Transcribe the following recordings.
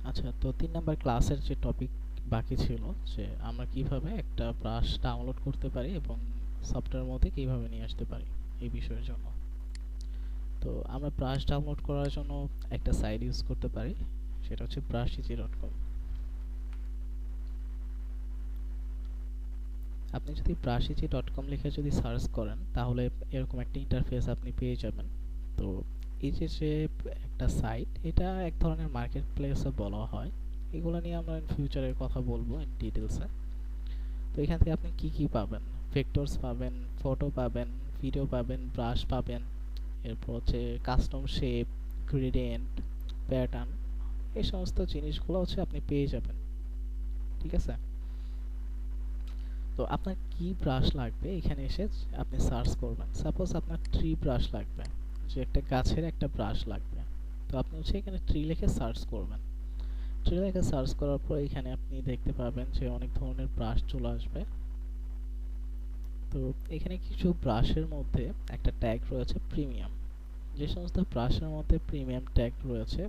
আচ্ছা, তো ৩ নাম্বার ক্লাসের যে টপিক বাকি ছিল যে আমরা কিভাবে একটা ব্রাশ ডাউনলোড করতে পারি এবং সফটওয়্যারের মধ্যে কিভাবে নিয়ে আসতে পারি এই বিষয়ের জন্য। তো আমরা ব্রাশ ডাউনলোড করার জন্য একটা সাইট ইউজ করতে পারি, সেটা হচ্ছে brushec.com। আপনি যদি brushec.com লিখে যদি সার্চ করেন তাহলে এরকম একটা ইন্টারফেস আপনি পেয়ে যাবেন। তো এই যে একটা সাইট, এটা এক ধরনের মার্কেট প্লেসও বলা হয়। এগুলো নিয়ে আমরা ফিউচারে কথা বলবো ইন ডিটেলসে। তো এখান থেকে আপনি কি কি পাবেন? ভেক্টরস পাবেন, ফটো পাবেন, ভিডিও পাবেন, ব্রাশ পাবেন, এরপর হচ্ছে কাস্টম শেপ, গ্রেডিয়েন্ট, প্যাটার্ন, এই সমস্ত জিনিসগুলো হচ্ছে আপনি পেয়ে যাবেন। ঠিক আছে? তো আপনার কি ব্রাশ লাগবে এখানে এসে আপনি সার্চ করবেন। সাপোজ আপনার ট্রি ব্রাশ লাগবে, যে একটা গাছের একটা ব্রাশ লাগবে। তো আপনি হচ্ছে এখানে ট্রি লিখে সার্চ করবেন। ট্রি লিখে সার্চ করার পর এখানে আপনি দেখতে পাবেন যে অনেক ধরনের ব্রাশ চলে আসবে। তো এখানে কিছু ব্রাশের মধ্যে একটা ট্যাগ রয়েছে প্রিমিয়াম। যে সমস্ত ব্রাশের মধ্যে প্রিমিয়াম ট্যাগ রয়েছে,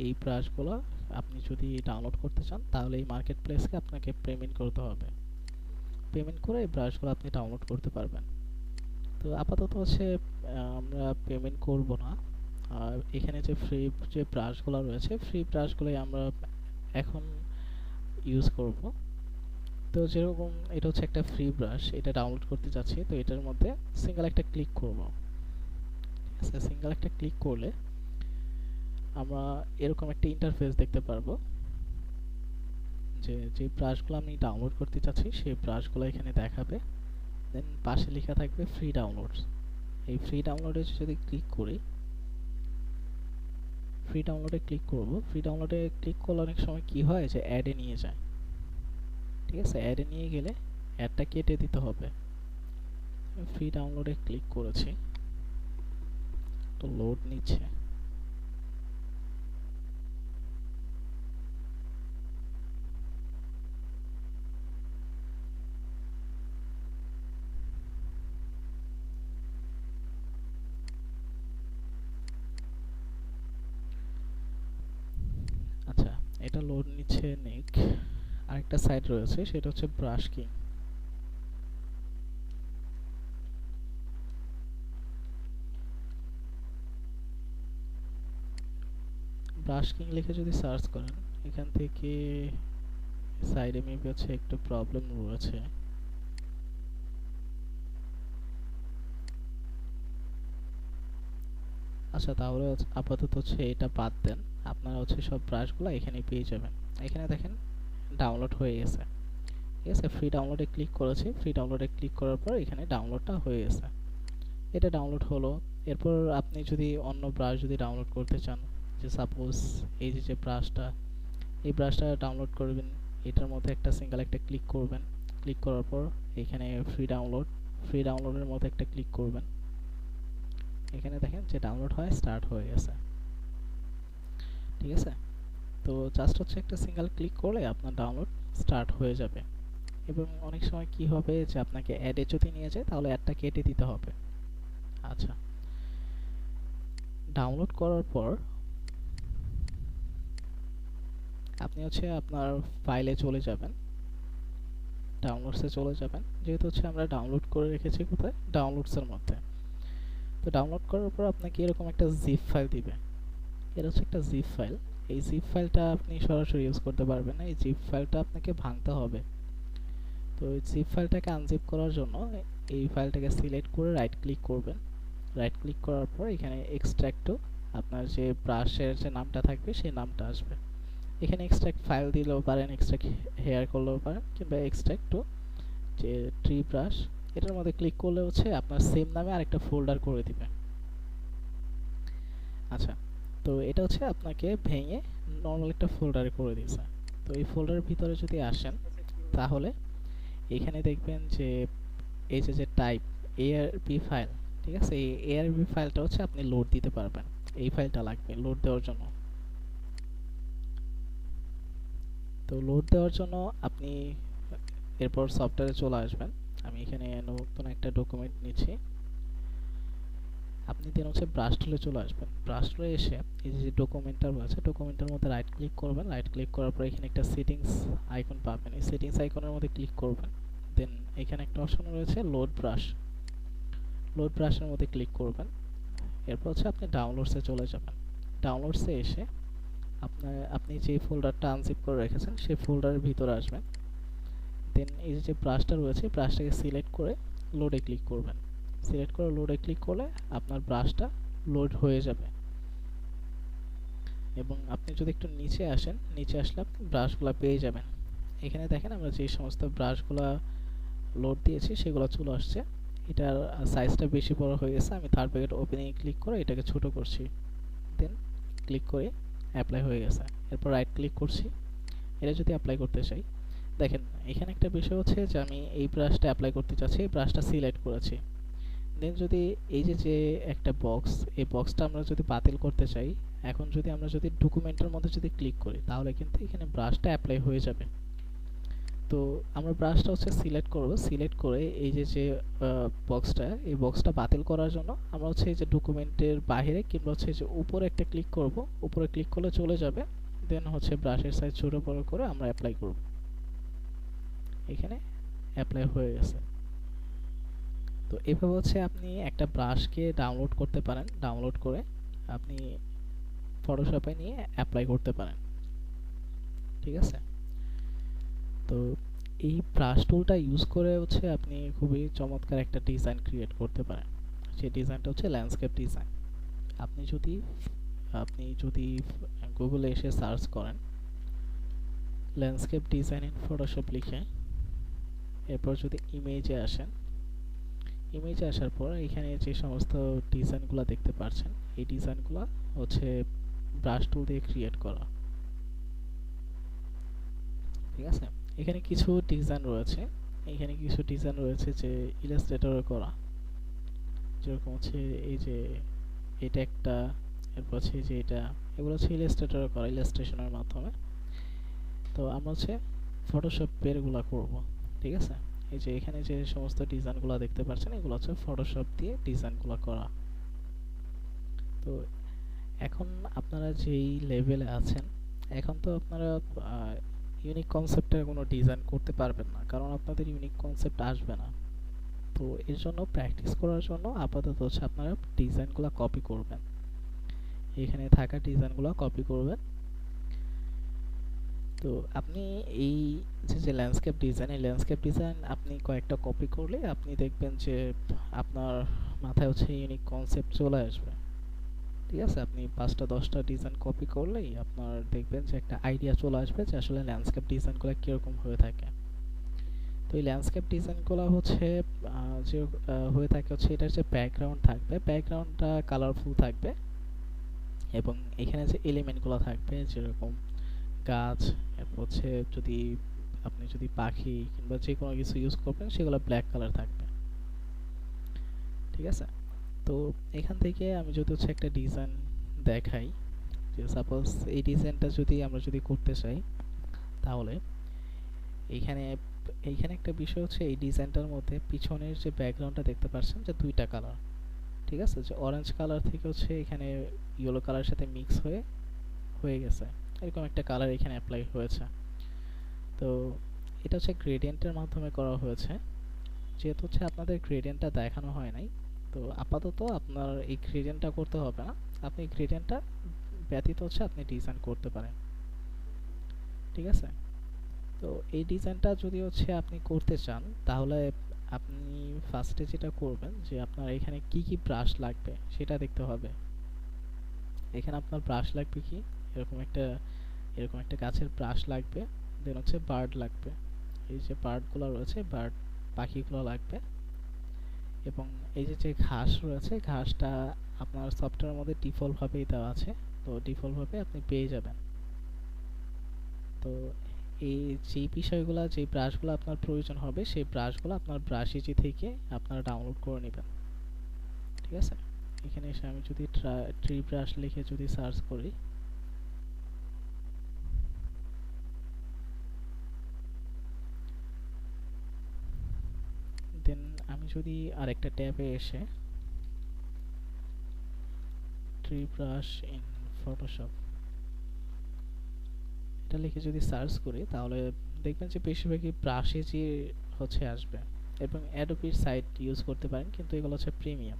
এই ব্রাশগুলো আপনি যদি ডাউনলোড করতে চান তাহলে এই মার্কেট প্লেসকে আপনাকে পেমেন্ট করতে হবে। পেমেন্ট করে এই ব্রাশগুলো আপনি ডাউনলোড করতে পারবেন। তো আপাতত হচ্ছে আমরা পেমেন্ট করব না। আর এখানে যে ফ্রি যে ব্রাশগুলো রয়েছে, ফ্রি ব্রাশগুলোই আমরা এখন ইউজ করব। তো যেরকম এটা হচ্ছে একটা ফ্রি ব্রাশ, এটা ডাউনলোড করতে যাচ্ছি, তো এটার মধ্যে সিঙ্গেল একটা ক্লিক করব। ঠিক আছে? সিঙ্গেল একটা ক্লিক করলে আমরা এরকম একটা ইন্টারফেস দেখতে পারবো, যে যে ব্রাশগুলো আমি ডাউনলোড করতে চাচ্ছি সেই ব্রাশগুলো এখানে দেখাবে। দেন পাশে লেখা থাকবে ফ্রি ডাউনলোডস। এই ফ্রি ডাউনলোডে যদি ক্লিক করি, ফ্রি ডাউনলোডে ক্লিক করব। ফ্রি ডাউনলোডে ক্লিক করলে অনেক সময় কি হয় যে অ্যাডে নিয়ে যায়। ঠিক আছে? অ্যাডে নিয়ে গেলে অ্যাডটা কেটে দিতে হবে। ফ্রি ডাউনলোডে ক্লিক করেছি, তো লোড নিচ্ছে। আচ্ছা, এটা লোড নিচ্ছে নিক। আরেকটা সাইট রয়েছে, সেটা হচ্ছে ব্রাশ কিং। ব্রাশ কিং লিখে যদি সার্চ করেন, এখান থেকে সাইডে মেবি হচ্ছে একটু প্রবলেম রয়েছে। আচ্ছা, তাহলে আপাতত হচ্ছে এটা বাদ দেন। আপনারা হচ্ছে সব ব্রাশগুলো এখানে পেয়ে যাবেন। এখানে দেখেন ডাউনলোড হয়ে গেছে। ঠিক আছে? ফ্রি ডাউনলোডে ক্লিক করেছি। ফ্রি ডাউনলোডে ক্লিক করার পর এখানে ডাউনলোডটা হয়ে গেছে। এটা ডাউনলোড হলো। এরপর আপনি যদি অন্য ব্রাশ যদি ডাউনলোড করতে চান, যে সাপোজ এই যে ব্রাশটা, এই ব্রাশটা ডাউনলোড করবেন, এটার মধ্যে একটা সিঙ্গেল একটা ক্লিক করবেন। ক্লিক করার পর এখানে ফ্রি ডাউনলোড, ফ্রি ডাউনলোডের মধ্যে একটা ক্লিক করবেন। এখানে দেখেন যে ডাউনলোড হয় স্টার্ট হয়ে গেছে। ঠিক আছে? তো জাস্ট হচ্ছে একটা সিঙ্গেল ক্লিক করলে আপনার ডাউনলোড স্টার্ট হয়ে যাবে। এবং অনেক সময় কি হবে যে আপনাকে অ্যাডে যদি নিয়ে যায় তাহলে অ্যাডটা কেটে দিতে হবে। আচ্ছা, ডাউনলোড করার পর আপনি হচ্ছে আপনার ফাইলে চলে যাবেন, ডাউনলোডসে চলে যাবেন। যেহেতু হচ্ছে আমরা ডাউনলোড করে রেখেছি কোথায়, ডাউনলোডসের মধ্যে। তো ডাউনলোড করার পর আপনাকে এরকম একটা জিপ ফাইল দিবে। এটা হচ্ছে একটা জিপ ফাইল। এই জিপ ফাইলটা আপনি সরাসরি ইউজ করতে পারবেন না, এই জিপ ফাইলটা আপনাকে ভাঙতে হবে। তো এই জিপ ফাইলটাকে আনজিপ করার জন্য এই ফাইলটাকে সিলেক্ট করে রাইট ক্লিক করবেন। রাইট ক্লিক করার পর এখানে এক্সট্রাক্ট টু, আপনার যে ব্রাশের যে নামটা থাকবে সেই নামটা আসবে। এখানে এক্সট্রাক্ট ফাইল দিলেও পারেন, এক্সট্রাক্ট হেয়ার করলেও পারেন, কিংবা এক্সট্রাক্ট টু যে ট্রি ব্রাশ, এটার মধ্যে ক্লিক করলে হচ্ছে আপনার সেম নামে আরেকটা ফোল্ডার করে দিবে। আচ্ছা, তো এটা হচ্ছে আপনাকে ভেঙে নর্মাল একটা ফোল্ডারে করে দিয়েছে। তো এই ফোল্ডারের ভিতরে যদি আসেন তাহলে এখানে দেখবেন যে এই যে টাইপ এআরবি ফাইল। ঠিক আছে? এই এআরবি ফাইলটা হচ্ছে আপনি লোড দিতে পারবেন। এই ফাইলটা লাগবে লোড দেওয়ার জন্য। তো লোড দেওয়ার জন্য আপনি এরপর সফটওয়্যারে চলে আসবেন। আমি এখানে নতুন একটা ডকুমেন্ট নিচ্ছি। আপনি দেন হচ্ছে ব্রাশ টুলে চলে আসবেন। ব্রাশ টুলে এসে এই যে ডকুমেন্টটা রয়েছে, ডকুমেন্টের মধ্যে রাইট ক্লিক করবেন। রাইট ক্লিক করার পর এখানে একটা সেটিংস আইকন পাবেন, এই সেটিংস আইকনের মধ্যে ক্লিক করবেন। দেন এখানে একটা অপশন রয়েছে লোড ব্রাশ, লোড ব্রাশের মধ্যে ক্লিক করবেন। এরপর হচ্ছে আপনি ডাউনলোডসে চলে যাবেন। ডাউনলোডসে এসে আপনি যে ফোল্ডারটা আনজিপ করে রেখেছেন সেই ফোল্ডারের ভিতরে আসবেন। দেন এই যে ব্রাশটা রয়েছে, ব্রাশটাকে সিলেক্ট করে লোডে ক্লিক করবেন। সিলেক্ট করে লোডে ক্লিক করলে আপনার ব্রাশটা লোড হয়ে যাবে। এবং আপনি যদি একটু নিচে আসেন, নিচে আসলে আপনি ব্রাশগুলো পেয়ে যাবেন। এখানে দেখেন আমরা যে সমস্ত ব্রাশগুলো লোড দিয়েছি সেগুলো চলে আসছে। এটার সাইজটা বেশি বড় হয়ে গেছে, আমি থার্ড ব্র্যাকেট ওপেনিং ক্লিক করে এটাকে ছোট করছি। দেন ক্লিক করে অ্যাপ্লাই হয়ে গেছে। এরপর রাইট ক্লিক করছি, এটা যদি অ্যাপ্লাই করতে চাই, দেখেন এখানে একটা বিষয় হচ্ছে যে আমি এই ব্রাশটা অ্যাপ্লাই করতে চাচ্ছি, এই ব্রাশটা সিলেক্ট করেছি। দেন যদি এই যে একটা বক্স, এই বক্সটা আমরা যদি বাতিল করতে চাই, এখন যদি আমরা যদি ডকুমেন্টের মধ্যে যদি ক্লিক করি তাহলে কিন্তু এখানে ব্রাশটা অ্যাপ্লাই হয়ে যাবে। তো আমরা ব্রাশটা হচ্ছে সিলেক্ট করব, সিলেক্ট করে এই যে বক্সটা, এই বক্সটা বাতিল করার জন্য আমরা হচ্ছে এই যে ডকুমেন্টের বাইরে কিংবা হচ্ছে যে উপরে একটা ক্লিক করব, উপরে ক্লিক করলে চলে যাবে। দেন হচ্ছে ব্রাশের সাইজ ছোট বড় করে আমরা অ্যাপ্লাই করব। এখানে অ্যাপ্লাই হয়ে গেছে। তো এভাবে হচ্ছে আপনি একটা ব্রাশকে ডাউনলোড করতে পারেন, ডাউনলোড করে আপনি ফটোশপে নিয়ে অ্যাপ্লাই করতে পারেন। ঠিক আছে? তো এই ব্রাশ টুলটা ইউজ করে হচ্ছে আপনি খুবই চমৎকার একটা ডিজাইন ক্রিয়েট করতে পারেন। সেই ডিজাইনটা হচ্ছে ল্যান্ডস্কেপ ডিজাইন। আপনি যদি গুগলে এসে সার্চ করেন ল্যান্ডস্কেপ ডিজাইন ইন ফটোশপ লিখে, এরপর যদি ইমেজে আসেন, ইমেজে আসার পর এখানে যে সমস্ত ডিজাইনগুলো দেখতে পাচ্ছেন এই ডিজাইনগুলো হচ্ছে ব্রাশ টুল দিয়ে ক্রিয়েট করা। ঠিক আছে? এখানে কিছু ডিজাইন রয়েছে, এখানে কিছু ডিজাইন রয়েছে যে ইলাস্ট্রেটরে করা, যেরকম হচ্ছে এই যে এটা একটা, এরপর হচ্ছে যে এটা, এগুলো হচ্ছে ইলাস্ট্রেটরে করা, ইলাস্ট্রেশনের মাধ্যমে। তো আমরা হচ্ছে ফটোশপের এগুলা করব। ঠিক আছে? এই যে এখানে যে সমস্ত ডিজাইনগুলো দেখতে পাচ্ছেন এগুলো হচ্ছে ফটোশপ দিয়ে ডিজাইনগুলো করা। তো এখন আপনারা যেই লেভেলে আছেন, এখন তো আপনারা ইউনিক কনসেপ্টের কোনো ডিজাইন করতে পারবেন না, কারণ আপনাদের ইউনিক কনসেপ্ট আসবে না। তো এর জন্য প্র্যাকটিস করার জন্য আপাতত হচ্ছে আপনারা ডিজাইনগুলো কপি করবেন, এখানে থাকা ডিজাইনগুলো কপি করবেন। তো আপনি এই যে ল্যান্ডস্কেপ ডিজাইন, এই ল্যান্ডস্কেপ ডিজাইন আপনি কয়েকটা কপি করলে আপনি দেখবেন যে আপনার মাথায় হচ্ছে ইউনিক কনসেপ্ট চলে আসবে। ঠিক আছে? আপনি ৫টা ১০টা ডিজাইন কপি করলেই আপনার দেখবেন যে একটা আইডিয়া চলে আসবে যে আসলে ল্যান্ডস্কেপ ডিজাইনগুলো কীরকম হয়ে থাকে। তো এই ল্যান্ডস্কেপ ডিজাইনগুলো হচ্ছে যে হয়ে থাকে হচ্ছে এটার যে ব্যাকগ্রাউন্ড থাকবে, ব্যাকগ্রাউন্ডটা কালারফুল থাকবে এবং এখানে যে এলিমেন্টগুলো থাকবে যেরকম গাছ, এরপর হচ্ছে যদি আপনি যদি পাখি কিংবা যে কোনো কিছু ইউজ করবেন সেগুলো ব্ল্যাক কালার থাকবে। ঠিক আছে? তো এখান থেকে আমি যদি হচ্ছে একটা ডিজাইন দেখাই, যে সাপোজ এই ডিজাইনটা যদি আমরা যদি করতে চাই তাহলে এইখানে এইখানে একটা বিষয় হচ্ছে এই ডিজাইনটার মধ্যে পিছনের যে ব্যাকগ্রাউন্ডটা দেখতে পাচ্ছেন যে দুইটা কালার। ঠিক আছে? যে অরেঞ্জ কালার থেকে হচ্ছে এখানে ইয়েলো কালারের সাথে মিক্স হয়ে হয়ে গেছে, এরকম একটা কালার এখানে অ্যাপ্লাই হয়েছে। তো এটা হচ্ছে গ্রেডিয়েন্টের মাধ্যমে করা হয়েছে। যেহেতু হচ্ছে আপনাদের গ্রেডিয়েন্টটা দেখানো হয় নাই, তো আপাতত আপনার এই গ্রেডিয়েন্টটা করতে হবে না, আপনি গ্রেডিয়েন্টটা ব্যতীত হচ্ছে আপনি ডিজাইন করতে পারেন। ঠিক আছে? তো এই ডিজাইনটা যদি হচ্ছে আপনি করতে চান তাহলে আপনি ফার্স্টে যেটা করবেন যে আপনার এখানে কি কি ব্রাশ লাগবে সেটা দেখতে হবে। এখানে আপনার ব্রাশ লাগবে কি, এরকম একটা গাছের ব্রাশ লাগবে। দেন হচ্ছে বার্ড লাগবে, এই যে বার্ডগুলো রয়েছে, বার্ড পাখিগুলো লাগবে। এবং এই যে ঘাস রয়েছে, ঘাসটা আপনার সফটওয়্যারের মধ্যে ডিফল্টভাবেই দেওয়া আছে, তো ডিফল্টভাবে আপনি পেয়ে যাবেন। তো এই যেই বিষয়গুলো, যেই ব্রাশগুলো আপনার প্রয়োজন হবে সেই ব্রাশগুলো আপনার ব্রাশ ইজি থেকে আপনারা ডাউনলোড করে নেবেন। ঠিক আছে? এখানে এসে আমি যদি ট্রি ব্রাশ লিখে যদি সার্চ করি, দেন আমি যদি আরেকটা ট্যাবে এসে ট্রি ব্রাশ ইন ফটোশপ এটা লিখে যদি সার্চ করি তাহলে দেখবেন যে বেশিরভাগই ব্রাশে যে হচ্ছে আসবে এবং অ্যাডোবির সাইট ইউজ করতে পারেন, কিন্তু এগুলো হচ্ছে প্রিমিয়াম।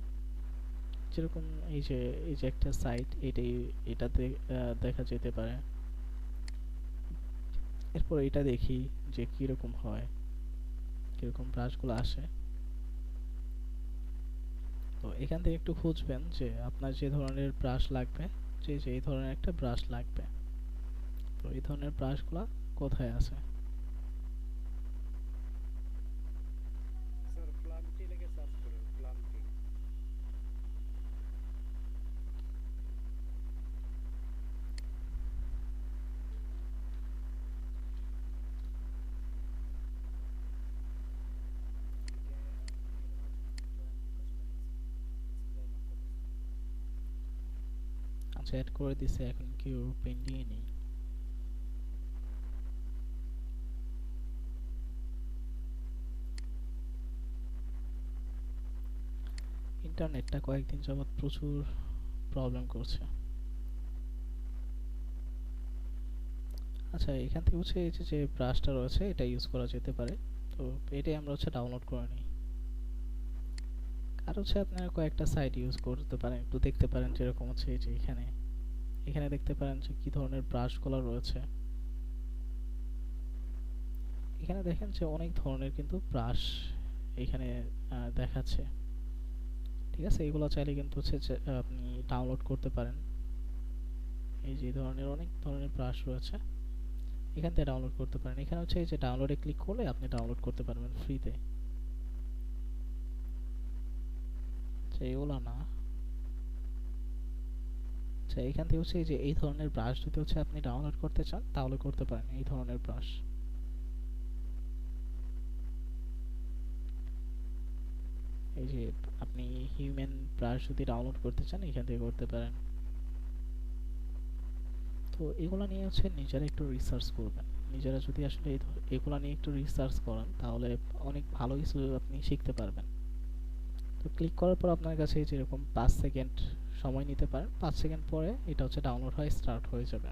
যেরকম এই যে একটা সাইট, এটাতে দেখা যেতে পারে। এরপর এটা দেখি যে কিরকম হয়, কিরকম ব্রাশগুলো আসে। তো এখান থেকে একটু খুঁজবেন যে আপনার যে ধরনের ব্রাশ লাগবে, যে এই ধরনের একটা ব্রাশ লাগবে, তো এই ধরনের ব্রাশগুলো কোথায় আছে। স্যার প্লামটি লেগে সার্চ করেন, প্লামটি। লিখে আপনি জয়েন রিকোয়েস্ট পাঠাচ্ছেন, ডিসপ্লে নক করতেছেন। আচ্ছা, অ্যাড করে দিছে, এখন কি পেন্ডিং নেই। ইন্টারনেটটা কয়েকদিন যাবৎ প্রচুর প্রবলেম করছে। আচ্ছা, এখান থেকে হচ্ছে এই যে ব্রাশটা রয়েছে এটা ইউজ করা যেতে পারে। তো এটাই আমরা হচ্ছে ডাউনলোড করে নিই। আর হচ্ছে আপনারা কয়েকটা সাইট ইউজ করতে পারেন, একটু দেখতে পারেন যেরকম হচ্ছে এই যে এখানে এখানে দেখতে পারেন যে কি ধরনের ব্রাশগুলো রয়েছে। এখানে দেখেন যে অনেক ধরনের কিন্তু ব্রাশ এখানে দেখাচ্ছে। ঠিক আছে, এগুলো চাইলে কিন্তু হচ্ছে যে, আপনি ডাউনলোড করতে পারেন। এই যে ধরনের অনেক ধরনের ব্রাশ রয়েছে, এখান থেকে ডাউনলোড করতে পারেন। এখানে হচ্ছে এই যে ডাউনলোডে ক্লিক করলে আপনি ডাউনলোড করতে পারবেন ফ্রিতে। আচ্ছা, এগুলো না। আচ্ছা, এখান থেকে হচ্ছে এই যে এই ধরনের ব্রাশ যদি হচ্ছে আপনি ডাউনলোড করতে চান তাহলে করতে পারেন, এই ধরনের ব্রাশ। এই যে আপনি হিউম্যান ব্রাশ যদি ডাউনলোড করতে চান এখান থেকে করতে পারেন। তো এগুলো নিয়ে হচ্ছে নিজেরা একটু রিসার্চ করবেন। নিজেরা যদি আসলে এগুলো নিয়ে একটু রিসার্চ করেন তাহলে অনেক ভালো কিছু আপনি শিখতে পারবেন। তো ক্লিক করার পর আপনার কাছে যেরকম 5 সেকেন্ড সময় নিতে পারেন, 5 সেকেন্ড পরে এটা হচ্ছে ডাউনলোড হয়ে স্টার্ট হয়ে যাবে।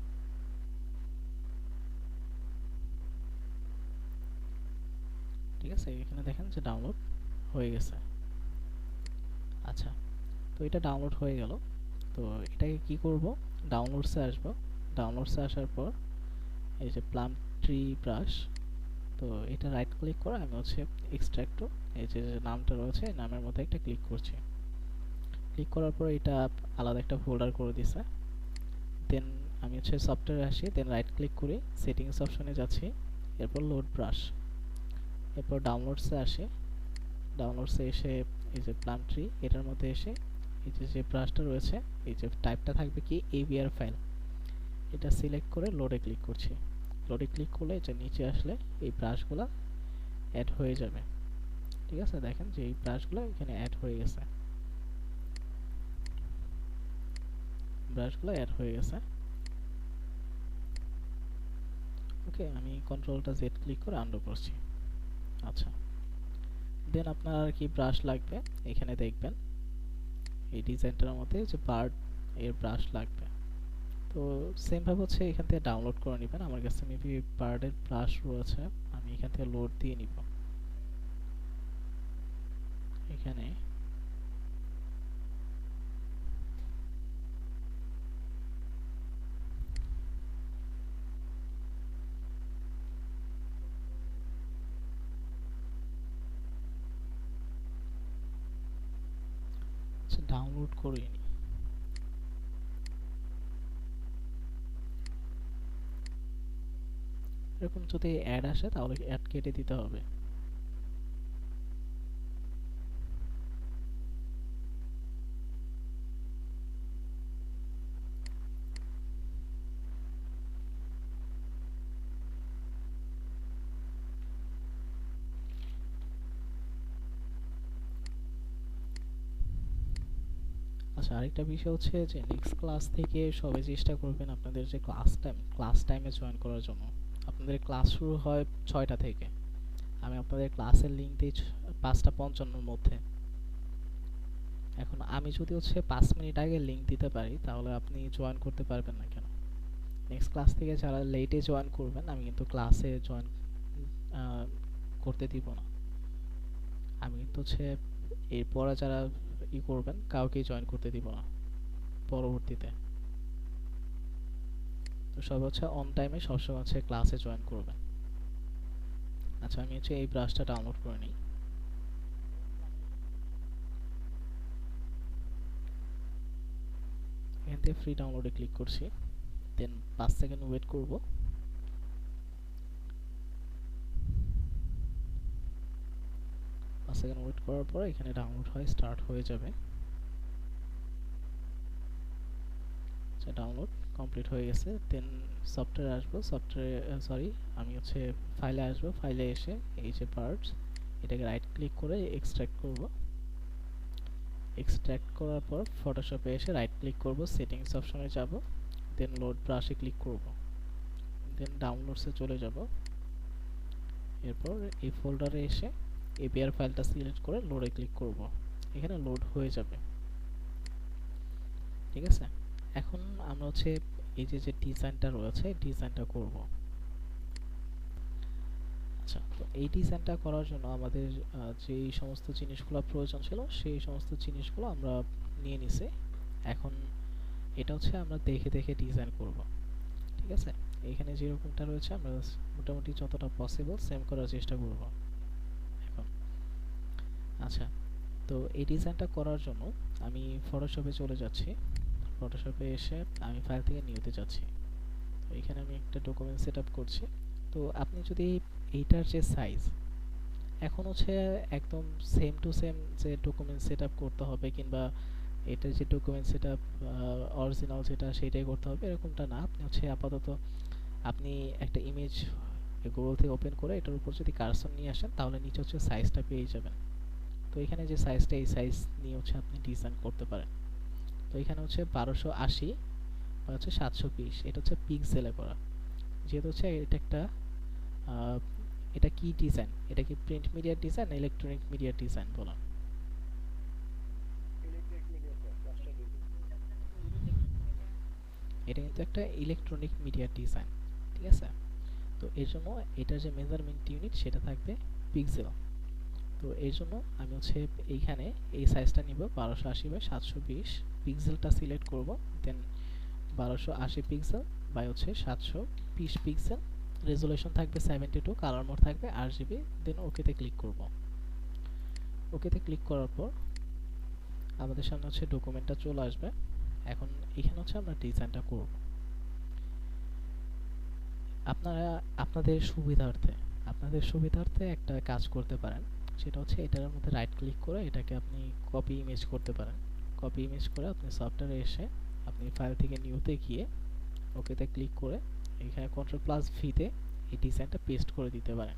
ঠিক আছে, এখানে দেখেন যে ডাউনলোড হয়ে গেছে। আচ্ছা, তো এটা ডাউনলোড হয়ে গেল। তো এটাকে কি করব, ডাউনলোডসে আসব। ডাউনলোডসে আসার পর এই যে প্লাম ট্রি ব্রাশ, তো এটা রাইট ক্লিক করে আমি হচ্ছে এক্সট্রাক্ট, এই যে নামটা রয়েছে এই নামের মধ্যে একটা ক্লিক করছি। ক্লিক করার পর এটা আলাদা একটা ফোল্ডার করে দিছে। দেন আমি হচ্ছে সফটওয়্যারে আসি, দেন রাইট ক্লিক করি, সেটিংস অপশনে যাচ্ছি, এরপর লোড ব্রাশ, এরপর ডাউনলোডসে আসি। ডাউনলোডসে এসে এই যে প্লাম ট্রি এটার মধ্যে এসে এই যে ব্রাশটা রয়েছে, এই যে টাইপটা থাকবে কি এভিআর ফাইল, এটা সিলেক্ট করে লোডে ক্লিক করছি। লোডে ক্লিক করলে যে নিচে আসলে এই ব্রাশগুলো অ্যাড হয়ে যাবে। ঠিক আছে, দেখেন যে এই ব্রাশগুলো এখানে অ্যাড হয়ে গেছে, ব্রাশগুলো অ্যাড হয়ে গেছে। ওকে, আমি কন্ট্রোলটা জেড ক্লিক করে আনডু করছি। আচ্ছা, দেন আপনার আর কি ব্রাশ লাগবে এখানে দেখবেন এই ডিজাইনটার মধ্যে যে বার্ড এর ব্রাশ লাগবে। তো সেম ভাবে হচ্ছে এখান থেকে ডাউনলোড করে নেবেন। আমার কাছে মেবি বার্ডের ব্রাশ রয়েছে, আমি এখান থেকে লোড দিয়ে নিব। এখানে ডাউনলোড করে নিই। এরকম যদি অ্যাড আসে তাহলে অ্যাড কেটে দিতে হবে। আচ্ছা, আরেকটা বিষয় হচ্ছে যে নেক্সট ক্লাস থেকে সবাই চেষ্টা করবেন আপনাদের যে ক্লাস টাইমে জয়েন করার জন্য। আপনাদের ক্লাস শুরু হয় 6টা থেকে। আমি আপনাদের ক্লাসের লিঙ্ক দিই 5:55-র মধ্যে। এখন আমি যদি হচ্ছে 5 মিনিট আগে লিঙ্ক দিতে পারি তাহলে আপনি জয়েন করতে পারবেন না কেন? নেক্সট ক্লাস থেকে যারা লেটে জয়েন করবেন আমি কিন্তু ক্লাসে জয়েন করতে দিব না। আমি কিন্তু হচ্ছে এরপরে যারা করবেন কাউকেই জয়েন করতে দিব না পরবর্তীতে। তো সব হচ্ছে অন টাইমে সবসময় হচ্ছে ক্লাসে জয়েন করবেন। আচ্ছা, আমি হচ্ছে এই ব্রাশটা ডাউনলোড করে নিই। এখান থেকে ফ্রি ডাউনলোডে ক্লিক করছি, দেন 5 সেকেন্ড ওয়েট করব। 5 সেকেন্ড ওয়েট করার পর এখানে ডাউনলোড হয় স্টার্ট হয়ে যাবে। আচ্ছা, ডাউনলোড কমপ্লিট হয়ে গেছে। দেন সফটওয়্যারে আসবো, আমি হচ্ছে ফাইলে আসবো। ফাইলে এসে এই যে পার্টস, এটাকে রাইট ক্লিক করে এক্সট্রাক্ট করব। এক্সট্রাক্ট করার পর ফটোশপে এসে রাইট ক্লিক করব, সেটিংস অপশনে যাব, দেন লোড ব্রাশে ক্লিক করব, দেন ডাউনলোডসে চলে যাব। এরপর এই ফোল্ডারে এসে এপিআর ফাইলটা সিলেক্ট করে লোডে ক্লিক করব। এখানে লোড হয়ে যাবে। ঠিক আছে, এখন আমরা হচ্ছে এই যে ডিজাইনটা রয়েছে ডিজাইনটা করব। আচ্ছা, তো এই ডিজাইনটা করার জন্য আমাদের যে সমস্ত জিনিসগুলো প্রয়োজন ছিল সেই সমস্ত জিনিসগুলো আমরা নিয়ে নিছি। এখন এটা হচ্ছে আমরা দেখে দেখে ডিজাইন করব। ঠিক আছে, এখানে যেরকমটা রয়েছে আমরা মোটামুটি যতটা পসিবল সেম করার চেষ্টা করব এখন। আচ্ছা, তো এই ডিজাইনটা করার জন্য আমি ফটোশপে চলে যাচ্ছি। ফটোশপে এসে আমি ফাইল থেকে নিউতে যাচ্ছি। তো এখানে আমি একটা ডকুমেন্ট সেট আপ করছি। তো আপনি যদি এইটার যে সাইজ এখন হচ্ছে একদম সেম টু সেম যে ডকুমেন্ট সেট আপ করতে হবে, কিংবা এটার যে ডকুমেন্ট সেট আপ অরিজিনাল যেটা সেটাই করতে হবে এরকমটা না। আপনি হচ্ছে আপাতত আপনি একটা ইমেজ গুগল থেকে ওপেন করে এটার উপর যদি কার্সর নিয়ে আসেন তাহলে নিচে হচ্ছে সাইজটা পেয়ে যাবেন। তো এখানে যে সাইজটা, এই সাইজ নিয়ে হচ্ছে আপনি ডিজাইন করতে পারেন। তো এখানে হচ্ছে 1280 বা হচ্ছে 720, এটা হচ্ছে পিক্সেলে করা। যেহেতু হচ্ছে এটা একটা এটা কি ডিজাইন, এটা কি প্রিন্ট মিডিয়ার ডিজাইন না ইলেকট্রনিক মিডিয়ার ডিজাইন বলা? এটা কিন্তু একটা ইলেকট্রনিক মিডিয়ার ডিজাইন। ঠিক আছে, তো এর জন্য এটার যে মেজারমেন্ট ইউনিট সেটা থাকবে পিক্সেল। তো এর জন্য আমি হচ্ছে এইখানে এই সাইজটা নিব 1280 বাই 720, পিক্সেলটা সিলেক্ট করব, দেন 1280 পিক্সেল বাই হচ্ছে 720 পিক্সেল, রেজোলিউশন থাকবে 72, কালার মোড থাকবে RGB, দেন ওকেতে ক্লিক করব। ওকেতে ক্লিক করার পর আমাদের সামনে হচ্ছে ডকুমেন্টটা চলে আসবে। এখন এখানে হচ্ছে আমরা ডিজাইনটা করব। আপনারা আপনাদের সুবিধার্থে একটা কাজ করতে পারেন, সেটা হচ্ছে এটার মধ্যে রাইট ক্লিক করে এটাকে আপনি কপি ইমেজ করতে পারেন। কপি ইমেজ করে আপনি সফটওয়্যারে এসে আপনি ফাইল থেকে নিউতে গিয়ে ওকেতে ক্লিক করে এখানে Ctrl+V তে এই ডিজাইনটা পেস্ট করে দিতে পারেন।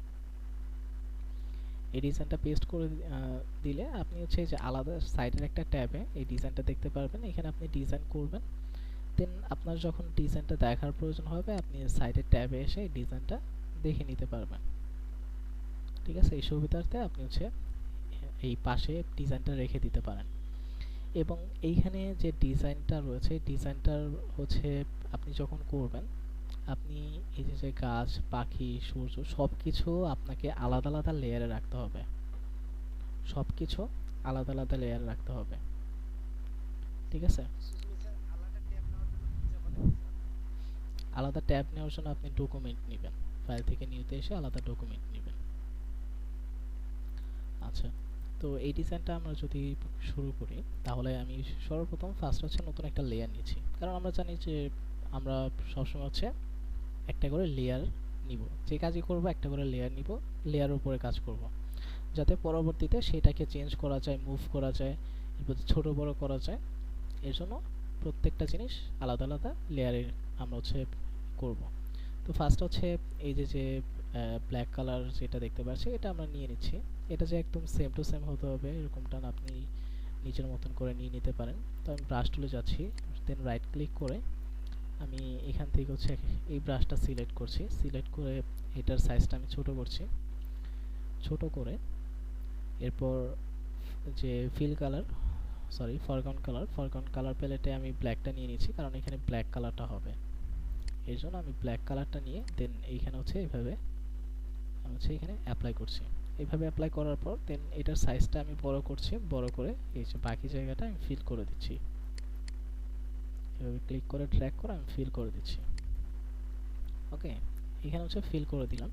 এই ডিজাইনটা পেস্ট করে দিলে আপনি হচ্ছে যে আলাদা সাইডের একটা ট্যাবে এই ডিজাইনটা দেখতে পারবেন। এখানে আপনি ডিজাইন করবেন, দেন আপনার যখন ডিজাইনটা দেখার প্রয়োজন হবে আপনি সাইডের ট্যাবে এসে এই ডিজাইনটা দেখে নিতে পারবেন। ঠিক আছে, এই সুবিধার্থে আপনি হচ্ছে এই পাশে ডিজাইনটা রেখে দিতে পারেন। এবং এইখানে যে ডিজাইনটা রয়েছে ডিজাইনটার হচ্ছে আপনি যখন করবেন আপনি এই যে গাছ, পাখি, সূর্য সবকিছু আপনাকে আলাদা আলাদা লেয়ারে রাখতে হবে। সবকিছু আলাদা আলাদা লেয়ারে রাখতে হবে। ঠিক আছে, আলাদা ট্যাব নেওয়ার জন্য আপনি ডকুমেন্ট নেবেন, ফাইল থেকে নিতে এসে আলাদা ডকুমেন্ট নেবেন। আচ্ছা, তো এই ডিজাইনটা আমরা যদি শুরু করি তাহলে আমি সর্বপ্রথম ফার্স্ট হচ্ছে নতুন একটা লেয়ার নিচ্ছি, কারণ আমরা জানি যে আমরা সবসময় হচ্ছে একটা করে লেয়ার নিব, যে কাজই করব একটা করে লেয়ার নিব, লেয়ারের উপরে কাজ করব, যাতে পরবর্তীতে সেটাকে চেঞ্জ করা যায়, মুভ করা যায়, এরপর ছোট বড় করা যায়। এর জন্য প্রত্যেকটা জিনিস আলাদা আলাদা লেয়ারে আমরা হচ্ছে করব। তো ফার্স্ট হচ্ছে এই যে ব্ল্যাক কালার যেটা দেখতে পাচ্ছি এটা আমরা নিয়ে নিচ্ছি। এটা যে একদম সেম টু সেম হতে হবে এরকমটা না, আপনি নিজের মতন করে নিয়ে নিতে পারেন। তো আমি ব্রাশ টুলে যাচ্ছি, দেন রাইট ক্লিক করে আমি এখান থেকে হচ্ছে এই ব্রাশটা সিলেক্ট করছি। সিলেক্ট করে এটার সাইজটা আমি ছোট করছি। ছোট করে এরপর যে ফিল কালার ফরগ্রাউন্ড কালার প্যালেটে আমি ব্ল্যাকটা নিয়ে নিচ্ছি, কারণ এখানে ব্ল্যাক কালারটা হবে। এর জন্য আমি ব্ল্যাক কালারটা নিয়ে দেন এইখানে হচ্ছে এইভাবে আমি হচ্ছে এখানে অ্যাপ্লাই করছি। এইভাবে অ্যাপ্লাই করার পর দেন এটার সাইজটা আমি বড় করছি, বড় করে এই যে বাকি জায়গাটা আমি ফিল করে দিচ্ছি। এভাবে ক্লিক করে ড্র্যাগ করে আমি ফিল করে দিচ্ছি। ওকে, এখানে হচ্ছে ফিল করে দিলাম।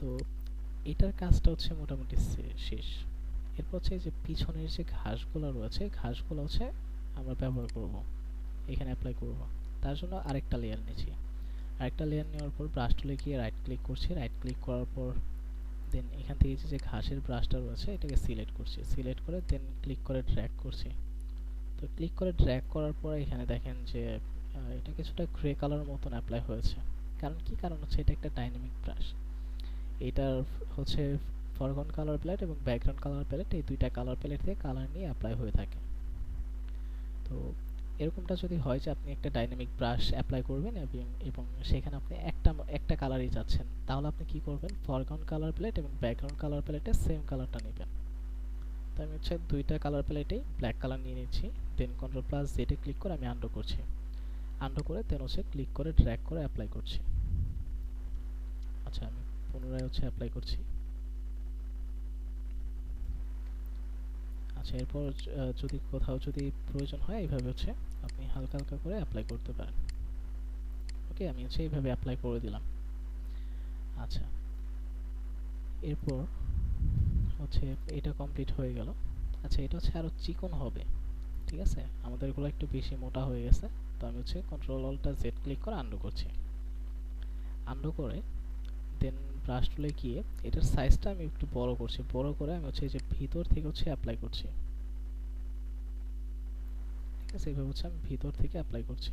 তো এটার কাজটা হচ্ছে মোটামুটি শেষ। এরপর হচ্ছে যে পিছনের যে ঘাসগুলো রয়েছে, ঘাসগুলো হচ্ছে আমরা ব্যবহার করব, এখানে অ্যাপ্লাই করব। তার জন্য আরেকটা লেয়ার নিচ্ছি। আরেকটা লেয়ার নেওয়ার পর ব্রাশ টুলে গিয়ে রাইট ক্লিক করছি। রাইট ক্লিক করার পর দেন এখান থেকে যে ঘাসের ব্রাশটা রয়েছে এটাকে সিলেক্ট করছি। সিলেক্ট করে দেন ক্লিক করে ড্র্যাগ করছি। তো ক্লিক করে ড্র্যাগ করার পর এখানে দেখেন যে এটা কিছুটা গ্রে কালার মতন অ্যাপ্লাই হয়েছে। কারণ হচ্ছে এটা একটা ডাইনামিক ব্রাশ। এটার হচ্ছে ফরগ্রাউন্ড কালার প্যালেট এবং ব্যাকগ্রাউন্ড কালার প্যালেট, এই দুইটা কালার প্যালেট থেকে কালার নিয়ে অ্যাপ্লাই হয়ে থাকে। তো এরকমটা যদি হয় যে আপনি একটা ডাইনামিক ব্রাশ অ্যাপ্লাই করবেন এবং সেখানে আপনি একটা কালারই চাচ্ছেন, তাহলে আপনি কি করবেন, ফরগ্রাউন্ড কালার প্যালেট এবং ব্যাকগ্রাউন্ড কালার প্যালেটে সেম কালারটা নেবেন। তো আমি হচ্ছে দুইটা কালার প্যালেটেই ব্ল্যাক কালার নিয়ে নিচ্ছি। দেন Ctrl+Z ক্লিক করে আমি আনডু করছি। আনডু করে দেন হচ্ছে ক্লিক করে ড্র্যাগ করে অ্যাপ্লাই করছি। আচ্ছা, আমি পুনরায় হচ্ছে অ্যাপ্লাই করছি। আচ্ছা, এরপর যদি কোথাও যদি প্রয়োজন হয় এইভাবে হচ্ছে আপনি হালকা হালকা করে অ্যাপ্লাই করতে পারেন। ওকে, আমি হচ্ছে এইভাবে অ্যাপ্লাই করে দিলাম। আচ্ছা, এরপর হচ্ছে এটা কমপ্লিট হয়ে গেল। আচ্ছা, এটা হচ্ছে আরো চিকন হবে, ঠিক আছে? আমাদের এগুলো একটু বেশি মোটা হয়ে গেছে। তো আমি হচ্ছে Ctrl+Alt+Z ক্লিক করে আনডু করছি। আনডু করে দেন ব্রাশ টুলে গিয়ে এটার সাইজটা আমি একটু বড় করছি। বড় করে আমি হচ্ছে এই যে ভিতর থেকে হচ্ছে অ্যাপ্লাই করছি। ঠিক আছে, এইভাবে হচ্ছে আমি ভিতর থেকে অ্যাপ্লাই করছি।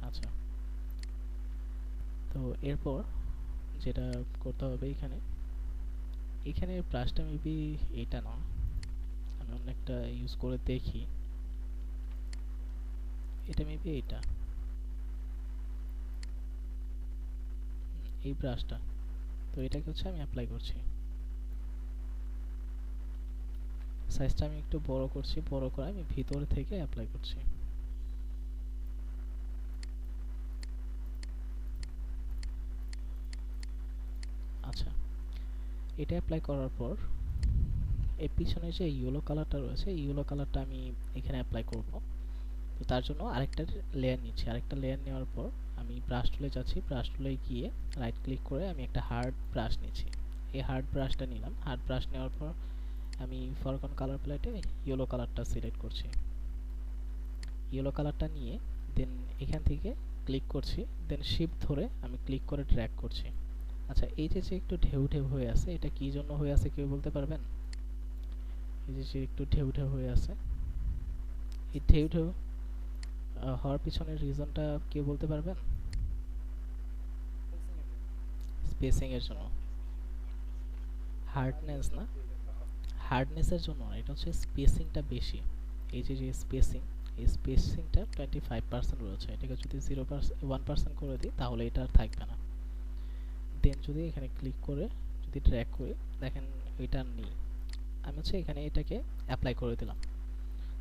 আচ্ছা, তো এরপর যেটা করতে হবে এখানে ব্রাশটা মেবি এটা না, আমি অন্য একটা ইউজ করে দেখি। এটা মেবি এইটা, এই ব্রাশটা। তো এটাকে হচ্ছে আমি অ্যাপ্লাই করছি। সাইজটা আমি একটু বড় করছি, বড় করে আমি ভিতর থেকে অ্যাপ্লাই করছি। আচ্ছা, এটা অ্যাপ্লাই করার পর এর পিছনে যে ইয়েলো কালারটা রয়েছে, এই ইয়েলো কালারটা আমি এখানে অ্যাপ্লাই করব। তো তার জন্য আরেকটা লেয়ার নিচ্ছি। আরেকটা লেয়ার নেওয়ার পর আমি ব্রাশ টুলে যাচ্ছি। ব্রাশ টুলে গিয়ে রাইট ক্লিক করে আমি একটা হার্ড ব্রাশ নিচ্ছি। এই হার্ড ব্রাশটা নিলাম। হার্ড ব্রাশ নেওয়ার পর আমি ফরগ্রাউন্ড কালার প্যালেটে ইয়েলো কালারটা সিলেক্ট করছি। ইয়েলো কালারটা নিয়ে দেন এখান থেকে ক্লিক করছি। দেন শিফট ধরে আমি ক্লিক করে ড্র্যাগ করছি। আচ্ছা, এই যে একটু ঢেউ ঢেউ হয়ে আছে, এটা কি জন্য হয়ে আছে কেউ বলতে পারবেন? এই যে একটু ঢেউ ঢেউ হয়ে আছে, এই ঢেউ ঢেউ হওয়ার পিছনের রিজনটা কেউ বলতে পারবেন? স্পেসিং এর জন্য। হার্ডনেস না, হার্ডনেসের জন্য না, এটা হচ্ছে স্পেসিংটা বেশি। এই যে স্পেসিং, এই স্পেসিংটা 25% রয়েছে। এটাকে যদি 1% করে দিই তাহলে এটা আর থাকবে না। দেন যদি এখানে ক্লিক করে যদি ড্র্যাগ করি, দেখেন এটা নেই। আমি হচ্ছে এখানে এটাকে অ্যাপ্লাই করে দিলাম।